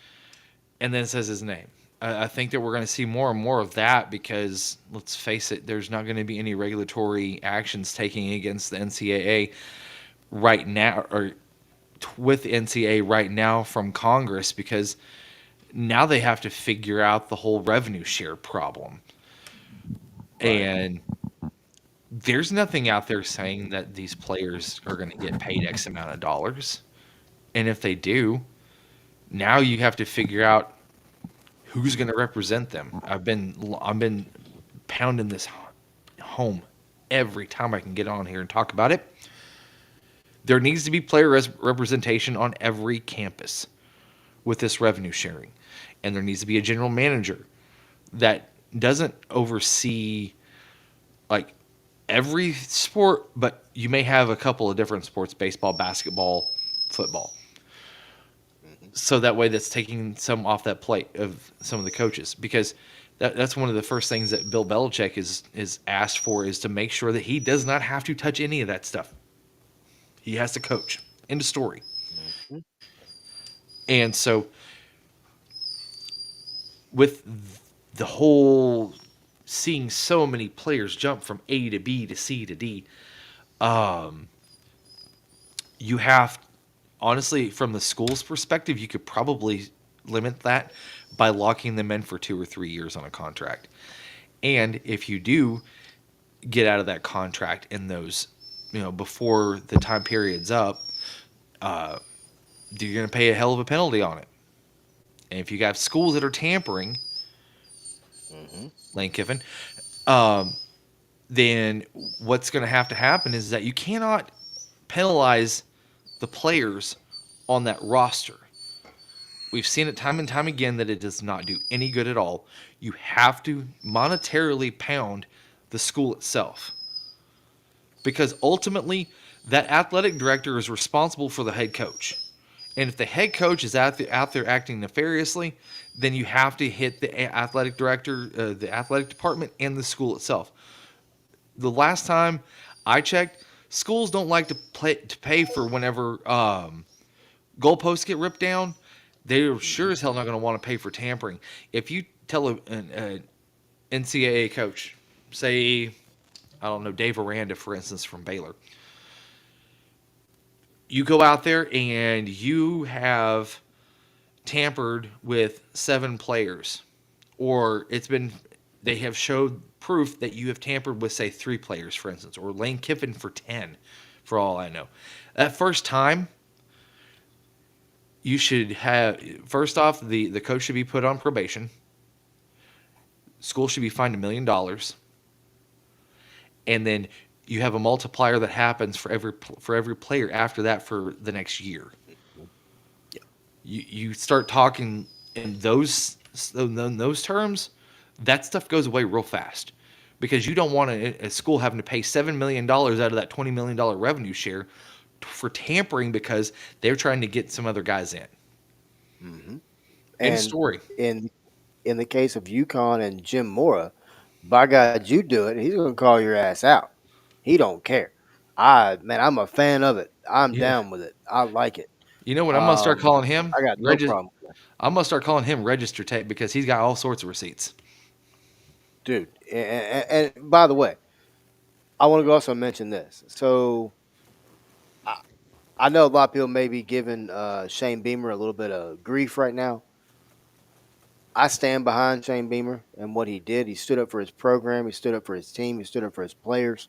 and then says his name. I think that we're going to see more and more of that because, let's face it, there's not going to be any regulatory actions taking against the NCAA right now, or with NCAA right now from Congress, because now they have to figure out the whole revenue share problem. Right. And there's nothing out there saying that these players are going to get paid X amount of dollars. And if they do, now you have to figure out who's going to represent them. I've been pounding this home every time I can get on here and talk about it. There needs to be player representation on every campus with this revenue sharing. And there needs to be a general manager that doesn't oversee like every sport, but you may have a couple of different sports: baseball, basketball, football. Hmm. So that way, that's taking some off that plate of some of the coaches, because that's one of the first things that Bill Belichick is asked for, is to make sure that he does not have to touch any of that stuff. He has to coach. End of story. Hmm. And so with the whole seeing so many players jump from A to B to C to D, you have, honestly, from the school's perspective, you could probably limit that by locking them in for 2 or 3 years on a contract. And if you do get out of that contract in those, before the time period's up, you're going to pay a hell of a penalty on it. And if you got schools that are tampering, Hmm. Lane Kiffin, then what's going to happen is that you cannot penalize the players on that roster. We've seen it time and time again that it does not do any good at all. You have to monetarily pound the school itself, because ultimately that athletic director is responsible for the head coach. And if the head coach is out there acting nefariously, then you have to hit the athletic director, the athletic department, and the school itself. The last time I checked, schools don't like to pay for whenever goalposts get ripped down. They're sure Mhm. as hell not going to want to pay for tampering. If you tell an NCAA coach, say, I don't know, Dave Aranda, for instance, from Baylor, you go out there and you have tampered with 7 players, or they have showed proof that you have tampered with, say, 3 players, for instance, or Lane Kiffin for 10, for all I know. That first time, you should have, first off, the coach should be put on probation. School should be fined $1 million, and then you have a multiplier that happens for every player after that for the next year. Mhm. Yeah. You start talking in those terms, that stuff goes away real fast, because you don't want a school having to pay $7 million out of that $20 million revenue share for tampering because they're trying to get some other guys in. Mhm. End of And story. in the case of UConn and Jim Mora, by God, you do it, he's gonna call your ass out. He don't care. I'm a fan of it. I'm Yeah. down with it. I like it. You know what? I'm gonna start Um, calling him. I got no problem with that, I'm gonna start calling him Register Tape because he's got all sorts of receipts. dude. And by the way, I want to also mention this. So I, I know a lot of people may be giving Shane Beamer a little bit of grief right now. I stand behind Shane Beamer and what he did. He stood up for his program. He stood up for his team. He stood up for his players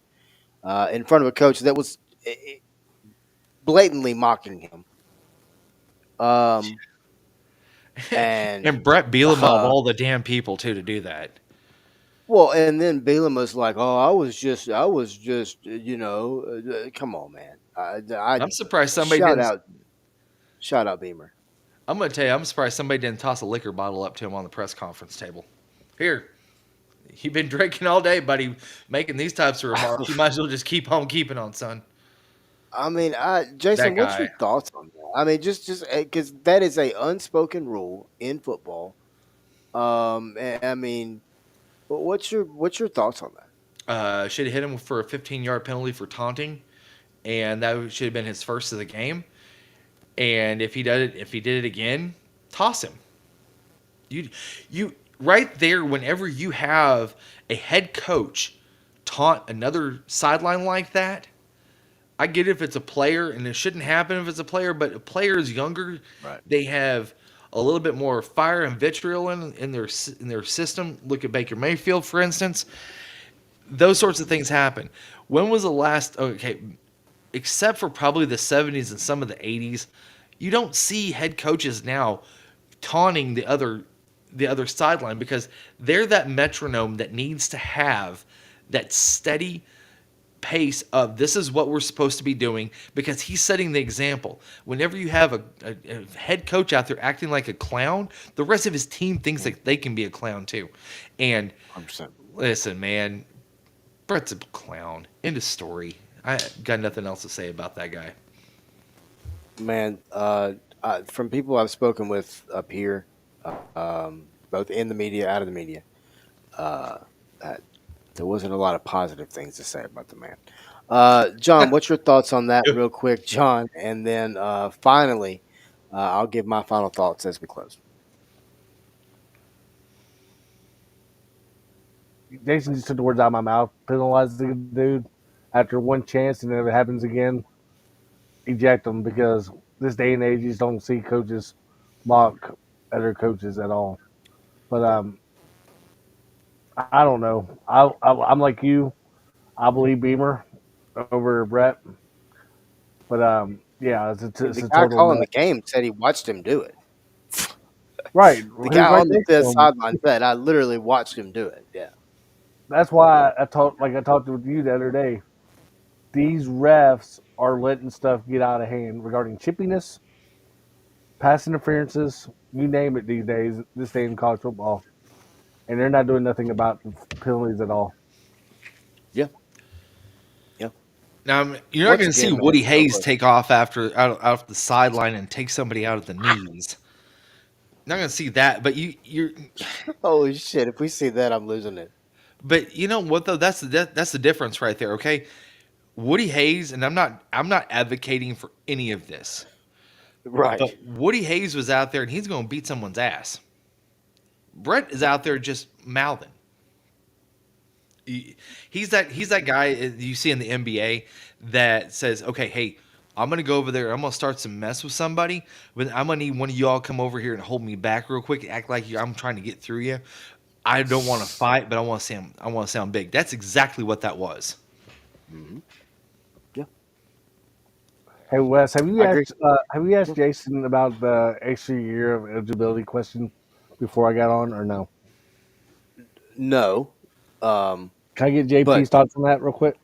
in front of a coach that was blatantly mocking him. Um, and And Brett Bielema of uh, all the damn people too to do that. well, and then Balaam was like, "Oh, I was just, come on, man." I I'm surprised somebody shout didn't. out, shout out Beamer. I'm gonna tell you, I'm surprised somebody didn't toss a liquor bottle up to him on the press conference table. Here, you've been drinking all day, buddy, making these types of remarks. You might as well just keep on keeping on, son. I mean, That Jason, what's your guy. thoughts on that? I mean, just because that is a unspoken rule in football. I mean, what's your thoughts on that? Should have hit him for a 15-yard penalty for taunting, and that should have been his first of the game. And if he did it again, toss him. You right there. Whenever you have a head coach taunt another sideline like that, I get it if it's a player, and it shouldn't happen if it's a player. But a player is younger; Right. they have a little bit more fire and vitriol in their system. Look at Baker Mayfield, for instance. Those sorts of things happen. When was the last? Okay, except for probably the '70s and some of the '80s, you don't see head coaches now taunting the other sideline because they're that metronome that needs to have that steady pace of this is what we're supposed to be doing because he's setting the example. Whenever you have a head coach out there acting like a clown, the rest of his team thinks that they can be a clown too. And 100%. listen, man, Brett's a clown. End of story. I got nothing else to say about that guy. Man, from people I've spoken with up here, both in the media, out of the media, uh, uh, there wasn't a lot of positive things to say about the man. John, what's your thoughts on that, real quick, John? And then finally, I'll give my final thoughts as we close. Jason just took the words out of my mouth. Penalize the dude after one chance, and if it happens again, eject them because this day and age, you just don't see coaches mock other coaches at all. But I don't know. I'm like you. I believe Beamer over Brett, but yeah, And it's the a guy total calling mess. the game said he watched him do it. Right, The he guy was right on the next to fifth him. sideline said, "I literally watched him do it." Yeah. That's why I talked with you the other day. These refs are letting stuff get out of hand regarding chippiness, pass interferences, you name it these days. This day in college football, and they're not doing nothing about penalties at all. Yeah. Yeah. Now, you're not Once going to see again, man, Woody real Hayes quick. take off after out the sideline and take somebody out of the knees. Not going to see that, but you're. Holy shit! If we see that, I'm losing it. But you know what though? That's the difference right there. Okay, Woody Hayes, and I'm not advocating for any of this, Right. but Woody Hayes was out there and he's going to beat someone's ass. Brett is out there just mouthing. He's that guy you see in the NBA that says, "Okay, hey, I'm gonna go over there. I'm gonna start some mess with somebody, but I'm gonna need one of y'all come over here and hold me back real quick. Act like I'm trying to get through you. I don't want to fight, but I want to sound big." That's exactly what that was. Hmm. Yeah, Hey Wes, I agree. have you asked Jason about the extra year of eligibility question before I got on, or no? No, um, Can I get but JP's thoughts on that real quick?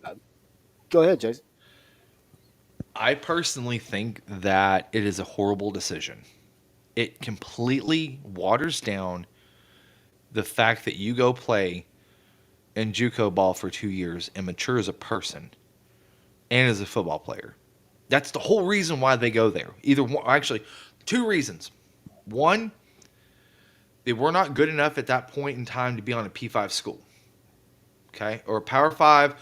go ahead, Jason. I personally think that it is a horrible decision. It completely waters down the fact that you go play in JUCO ball for 2 years and mature as a person and as a football player. That's the whole reason why they go there. Either one, actually, two reasons. One, they were not good enough at that point in time to be on a P5 school, okay, or a Power Five,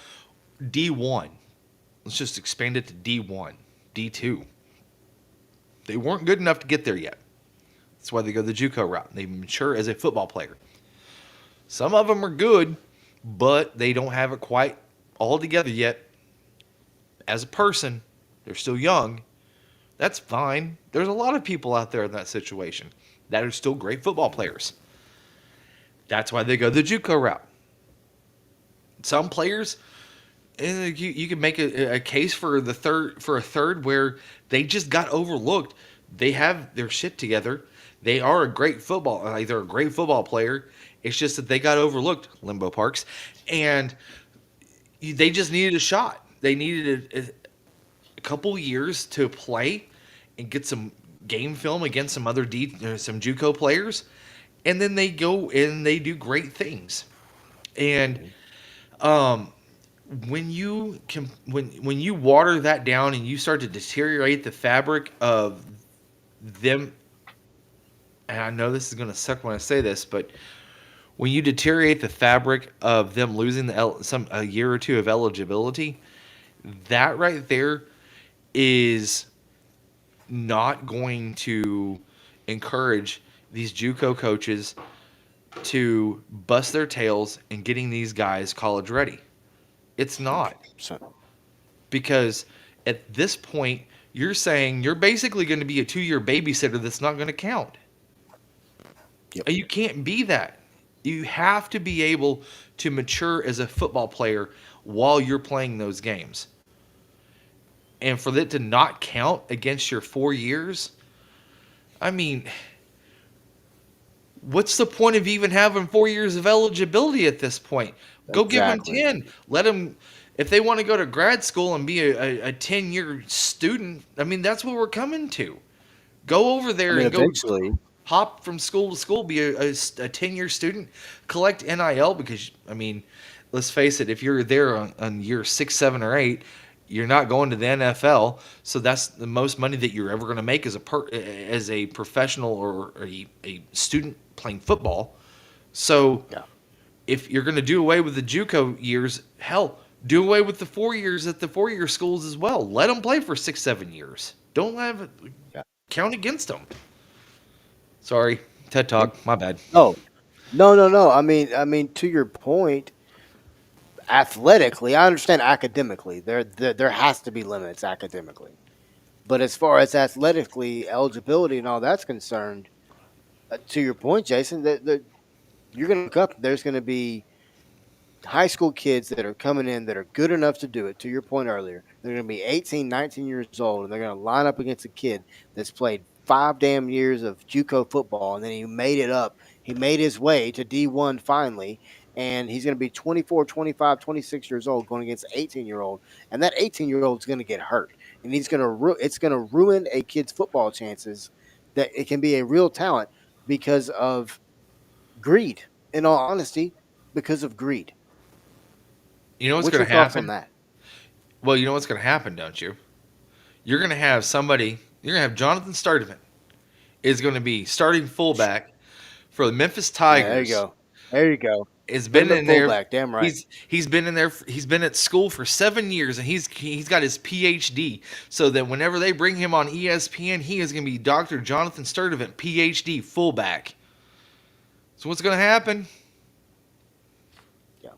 D1. Let's just expand it to D1, D2. They weren't good enough to get there yet. That's why they go the JUCO route. They mature as a football player. Some of them are good, but they don't have it quite all together yet. As a person, they're still young. That's fine. There's a lot of people out there in that situation that are still great football players. That's why they go the JUCO route. Some players, you can make a case for a third where they just got overlooked. They have their shit together. They are a great football. They're a great football player. It's just that they got overlooked, Limbo Parks, and they just needed a shot. They needed a couple years to play and get some game film against some JUCO players, and then they go and they do great things. And Mhm. um, when you water that down and you start to deteriorate the fabric of them, and I know this is going to suck when I say this, but when you deteriorate the fabric of them losing a year or two of eligibility, that right there is not going to encourage these JUCO coaches to bust their tails in getting these guys college ready. It's not, 100%. because at this point you're saying you're basically going to be a 2-year babysitter that's not going to count. Yep. And you can't be that. You have to be able to mature as a football player while you're playing those games. And for it to not count against your 4 years, I mean, what's the point of even having 4 years of eligibility at this point? Go give them Exactly. 10. Let them, if they want to go to grad school and be a 10-year student, I mean, that's what we're coming to. Go over I there mean, and go eventually, hop from school to school, be a 10-year student, collect NIL because, I mean, let's face it, if you're there on year 6, 7, or 8, you're not going to the NFL, so that's the most money that you're ever going to make as a professional or a student playing football. So yeah, if you're going to do away with the JUCO years, hell, do away with the 4 years at the 4-year schools as well. Let them play for 6, 7 years. Don't have it yeah, count against them. Sorry, TED yeah. Talk. My bad. No, no, no, no. I mean, to your point, athletically, I understand academically. There has to be limits academically, but as far as athletically eligibility and all that's concerned, to your point, Jason, that you're going to look up. There's going to be high school kids that are coming in that are good enough to do it. To your point earlier, they're going to be 18, 19 years old, and they're going to line up against a kid that's played 5 damn years of JUCO football, and then he made it up. He made his way to D1 finally, and he's going to be 24, 25, 26 years old going against an 18-year-old, and that 18-year-old is going to get hurt, and it's going to ruin a kid's football chances that it can be a real talent because of greed. In all honesty, because of greed. You know what's What's going your to thoughts on happen? that? Well, you know what's going to happen, don't you? You're going to have somebody. You're going to have Jonathan Sturdivant is going to be starting fullback for the Memphis Yeah, there you Tigers. go. There you go. Has Put been him at in there. fullback. Damn right. He's been in there. He's been at school for 7 years, and he's got his PhD. So that whenever they bring him on ESPN, he is going to be Dr. Jonathan Sturdivant, PhD, fullback. So what's going to happen? Yeah.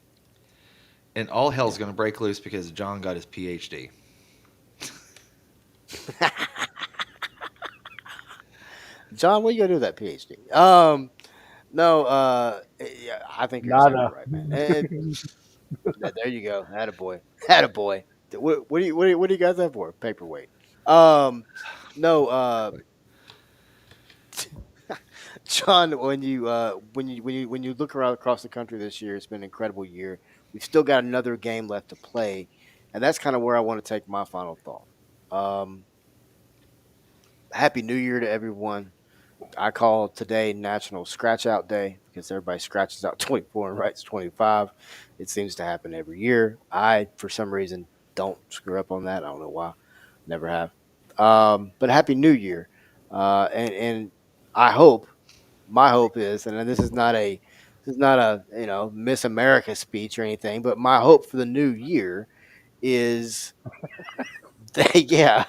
And all hell's Yeah. going to break loose because John got his PhD. John, what you gonna do with that PhD? No, yeah, I think you're exactly Nada. right, man. And there you go. Attaboy. Attaboy. What do you guys have for paperweight? Um, no, John, when you look around across the country this year, it's been an incredible year. We've still got another game left to play, and that's kind of where I want to take my final thought. Um, Happy New Year to everyone. I call today National Scratch Out Day because everybody scratches out 24 and writes 25. It seems to happen every year. I, for some reason, don't screw up on that. I don't know why. Never have. But Happy New Year. And I hope, my hope is, and this is not a Miss America speech or anything, but my hope for the new year is that, yeah,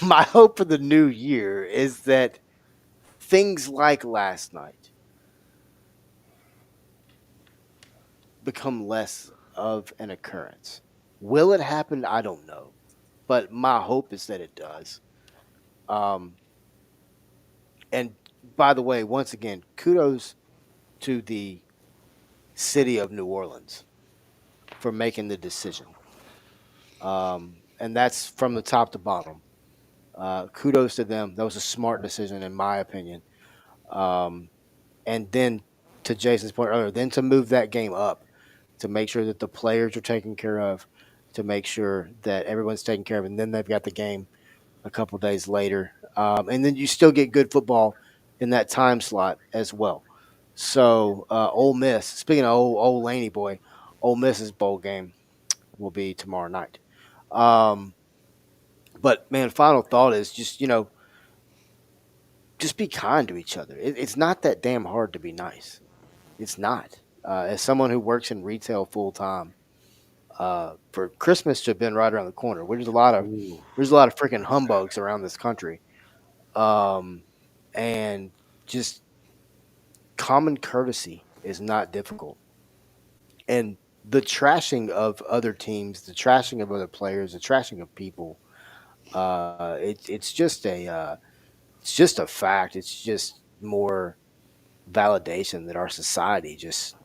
my hope for the new year is that things like last night become less of an occurrence. Will it happen? I don't know, but my hope is that it does. Um, and by the way, once again, kudos to the city of New Orleans for making the decision. And that's from the top to bottom. Kudos to them. That was a smart decision, in my opinion. Um, and then to Jason's point earlier, then to move that game up, to make sure that the players are taken care of, to make sure that everyone's taken care of, and then they've got the game a couple days later, and then you still get good football in that time slot as well. So, Ole Miss. Speaking of old Laney boy, Ole Miss's bowl game will be tomorrow night. Um, but man, final thought is just be kind to each other. It's not that damn hard to be nice. It's not. As someone who works in retail full time, for Christmas to have been right around the corner, Ooh. there's a lot of freaking humbugs around this country, um, and just common courtesy is not difficult. And the trashing of other teams, the trashing of other players, the trashing of people, it's just a fact. It's just more validation that our society just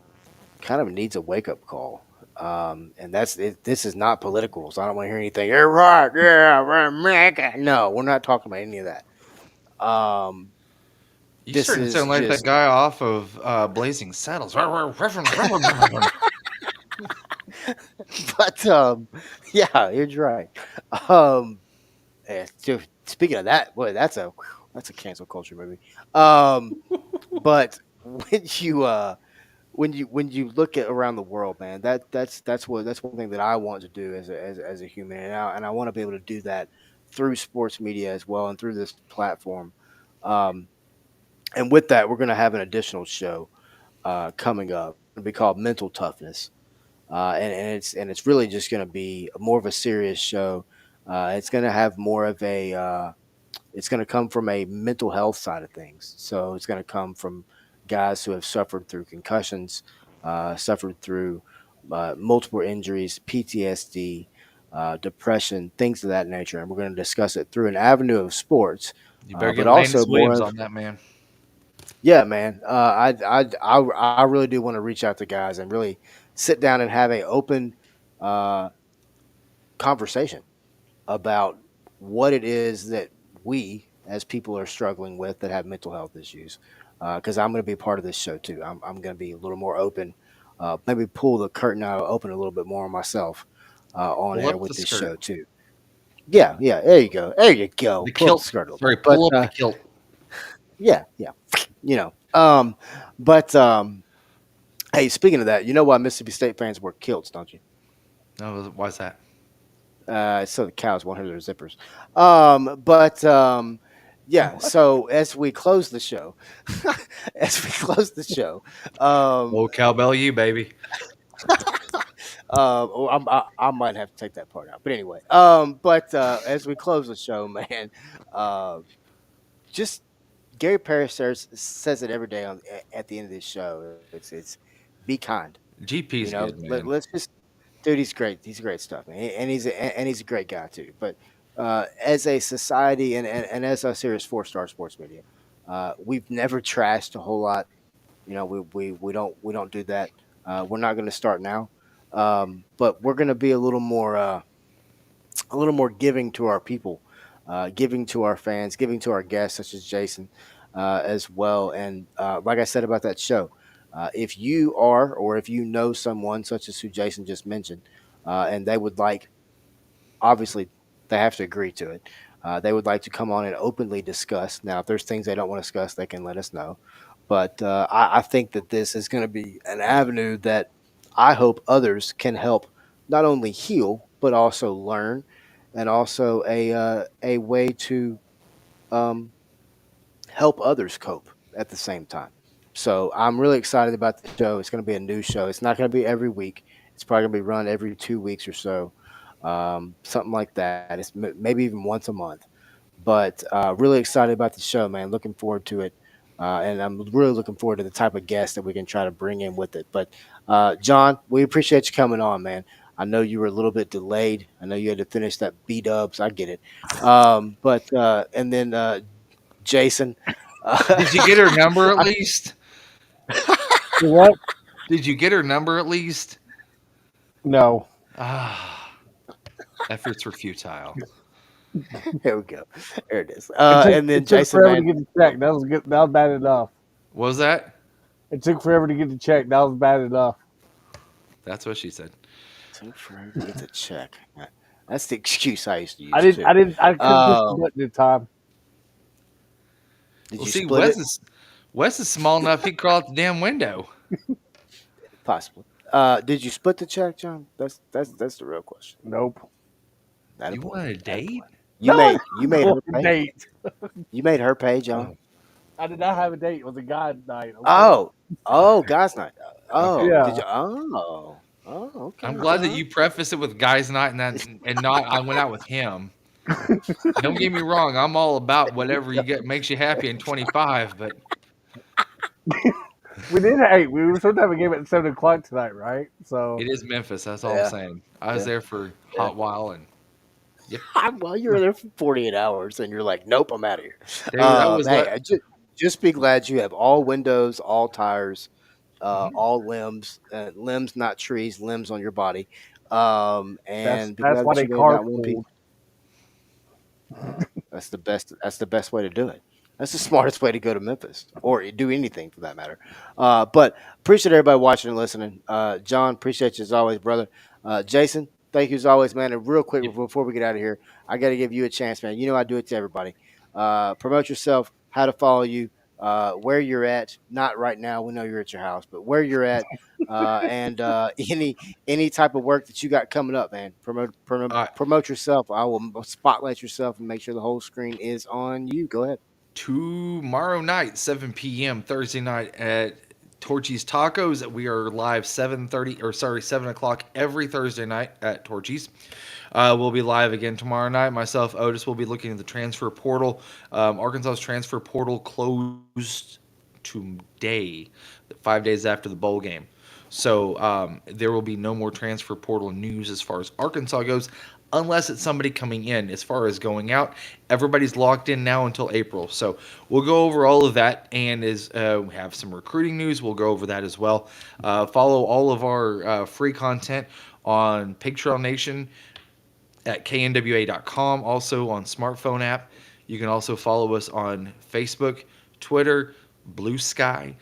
kind of needs a wake up call. And that's it. This is not political, so I don't want to hear anything. You're right, yeah, we're America. No, we're not talking about any of that. Um, You this starting to is sound like that just, guy off of Blazing Saddles. but yeah, you're right. Um, Speaking of that, boy, that's a cancel culture movie. Um, but when you look at around the world, man, that's one thing that I want to do as a human, and I want to be able to do that through sports media as well and through this platform. Um, and with that, we're going to have an additional show coming up. It'll be called Mental Toughness, and it's really just going to be more of a serious show. It's going to have more of a it's going to come from a mental health side of things. So it's going to come from guys who have suffered through concussions, suffered through multiple injuries, PTSD, depression, things of that nature. And we're going to discuss it through an avenue of sports, You better but get also Landis more Williams of, on that, man. yeah, man. I really do want to reach out to guys and really sit down and have a open uh, conversation about what it is that we as people are struggling with that have mental health issues. Because I'm going to be part of this show too. I'm going to be a little more open, maybe pull the curtain out open a little bit more on myself on Pull air up with the this skirt. show too. Yeah, yeah. There you go. There you go. The Pull up the kilt. skirt a little bit. Sorry, But pull up the kilt. yeah, yeah. You know. But hey, speaking of that, you know why Mississippi State fans wear kilts, don't you? No, why's that? So the cows won't have their zippers. But yeah. What? So as we close the show, as we close the show, um, Old cowbell, you baby. oh, I might have to take that part out. But anyway, but as we close the show, man, uh, just Gary Parrish says it every day at the end of this show. It's be kind. You GP's know, good, man. let's just dude. He's great. He's great stuff, man. And he's a great guy too. But as a society and as us here as 4 Star Sports Media, we've never trashed a whole lot. You know, we don't do that. We're not going to start now, but we're going to be a little more giving to our people, giving to our fans, giving to our guests, such as Jason, as well. And like I said about that show, if you are, or if you know someone such as who Jason just mentioned, and they would like, obviously, they have to agree to it. They would like to come on and openly discuss. Now, if there's things they don't want to discuss, they can let us know. But I think that this is going to be an avenue that I hope others can help not only heal but also learn, and also a way to um, help others cope at the same time. So I'm really excited about the show. It's going to be a new show. It's not going to be every week. It's probably going to be run every 2 weeks or so, something like that. It's maybe even once a month. But really excited about the show, man. Looking forward to it. And I'm really looking forward to the type of guests that we can try to bring in with it. But John, we appreciate you coming on, man. I know you were a little bit delayed. I know you had to finish that B Dubs. I get it. But and then Jason. Did you get her number at least? What? Did you get her number at least? No. Ah, efforts were futile. Here we go. There it is. It took And then it took Jason, forever to man. get the check. That was good. That was bad enough. What was that? It took forever to get the check. That was bad enough. That's what she said. Took forever to get the check. That's the excuse I used to I use didn't. too. I didn't. I couldn't push the Um, button in time. did Well, you see, split it? Wes is small enough he could crawl out the damn window. Possibly. Did you split the check, John? That's the real question. Nope. That a You boy. want a That a date? boy. No, I didn't You made go her on a pay. date. You made her pay, John. I did not have a date. It was a guy night. Okay. Oh, oh, guys' night. Okay. Oh, did Yeah. you? Oh, I'm okay, glad that John. you preface it with guys' night and not I went out with him. Don't get me wrong, I'm all about whatever you get makes you happy in 25, but We did. Hey, we were supposed to have a game at 7 o'clock tonight, right? So it is Memphis. That's all I'm Yeah, saying. I was yeah, there for a yeah. hot while, and yep, Well, you were there for 48 hours, and you're like, nope, I'm out of here. dude, that was Hey, what just be glad you have all windows, all tires, mhm. all limbs, limbs, not trees, limbs on your body. that's And be that's glad why that they you made that one piece. carpooled. That's the best. That's the best way to do it. That's the smartest way to go to Memphis or do anything for that matter. But appreciate everybody watching and listening. John, appreciate you as always, brother. Jason, thank you as always, man. And real quick Yep. before we get out of here, I got to give you a chance, man. You know I do it to everybody. Promote yourself, how to follow you, where you're at. Not right now. We know you're at your house, but where you're at, and any type of work that you got coming up, man. Uh, Promote yourself. I will spotlight yourself and make sure the whole screen is on you. Go ahead. tomorrow night, 7 p.m. Thursday night at Torchy's Tacos. We are live 7 o'clock every Thursday night at Torchy's. We'll be live again tomorrow night. Myself, Otis, will be looking at the transfer portal. Arkansas's transfer portal closed today, 5 days after the bowl game. So there will be no more transfer portal news as far as Arkansas goes, unless it's somebody coming in. As far as going out, everybody's locked in now until April. So we'll go over all of that, and as we have some recruiting news, we'll go over that as well. Follow all of our free content on Pig Trail Nation at knwa.com, also on smartphone app. You can also follow us on Facebook, Twitter, Blue Sky,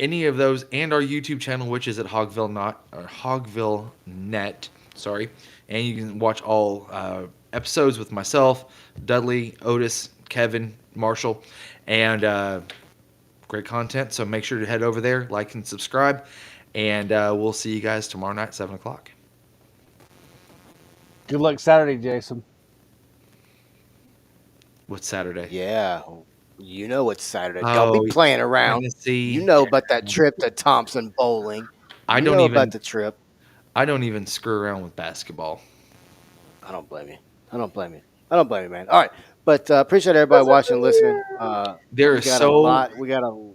any of those, and our YouTube channel, which is at Hogville Net. Sorry, and you can watch all episodes with myself, Dudley, Otis, Kevin, Marshall, and great content. So make sure to head over there, like and subscribe, and we'll see you guys tomorrow night, 7 o'clock. Good luck Saturday, Jason. What's Saturday? Yeah, you know it's Saturday. Don't be Oh, playing around. You Tennessee. know about that trip to Thompson Bowling. I You don't know about even the trip. I don't even screw around with basketball. I don't blame you. I don't blame you. I don't blame you, man. All right, but appreciate everybody watching and listening. There We is got a so lot. We got a.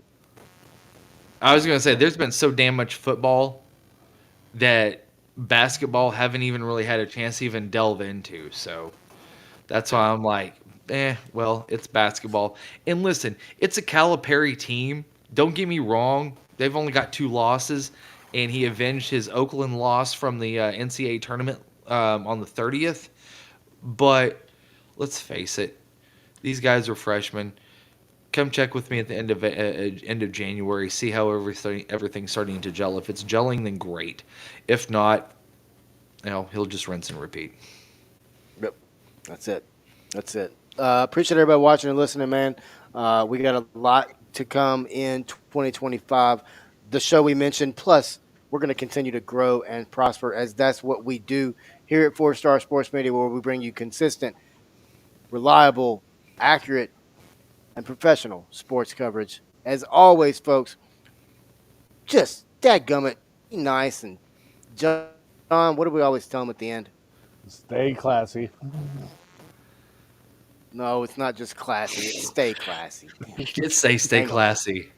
I was gonna say there's been so damn much football that basketball haven't even really had a chance to even delve into. So that's Yeah. why I'm like, well, it's basketball. And listen, it's a Calipari team. Don't get me wrong; they've only got 2 losses, and he avenged his Oakland loss from the NCAA tournament on the 30th. But let's face it, these guys are freshmen. Come check with me at the end of January. See how everything's starting to gel. If it's gelling, then great. If not, he'll just rinse and repeat. Yep. That's it. That's it. Appreciate everybody watching and listening, man. We got a lot to come in 2025. The show we mentioned, plus we're going to continue to grow and prosper as that's what we do here at Four Star Sports Media, where we bring you consistent, reliable, accurate, and professional sports coverage. As always, folks, just dadgummit, be nice. And John, what do we always tell them at the end? Stay classy. No, it's not just classy, it's stay classy. Just say stay Hang on. classy.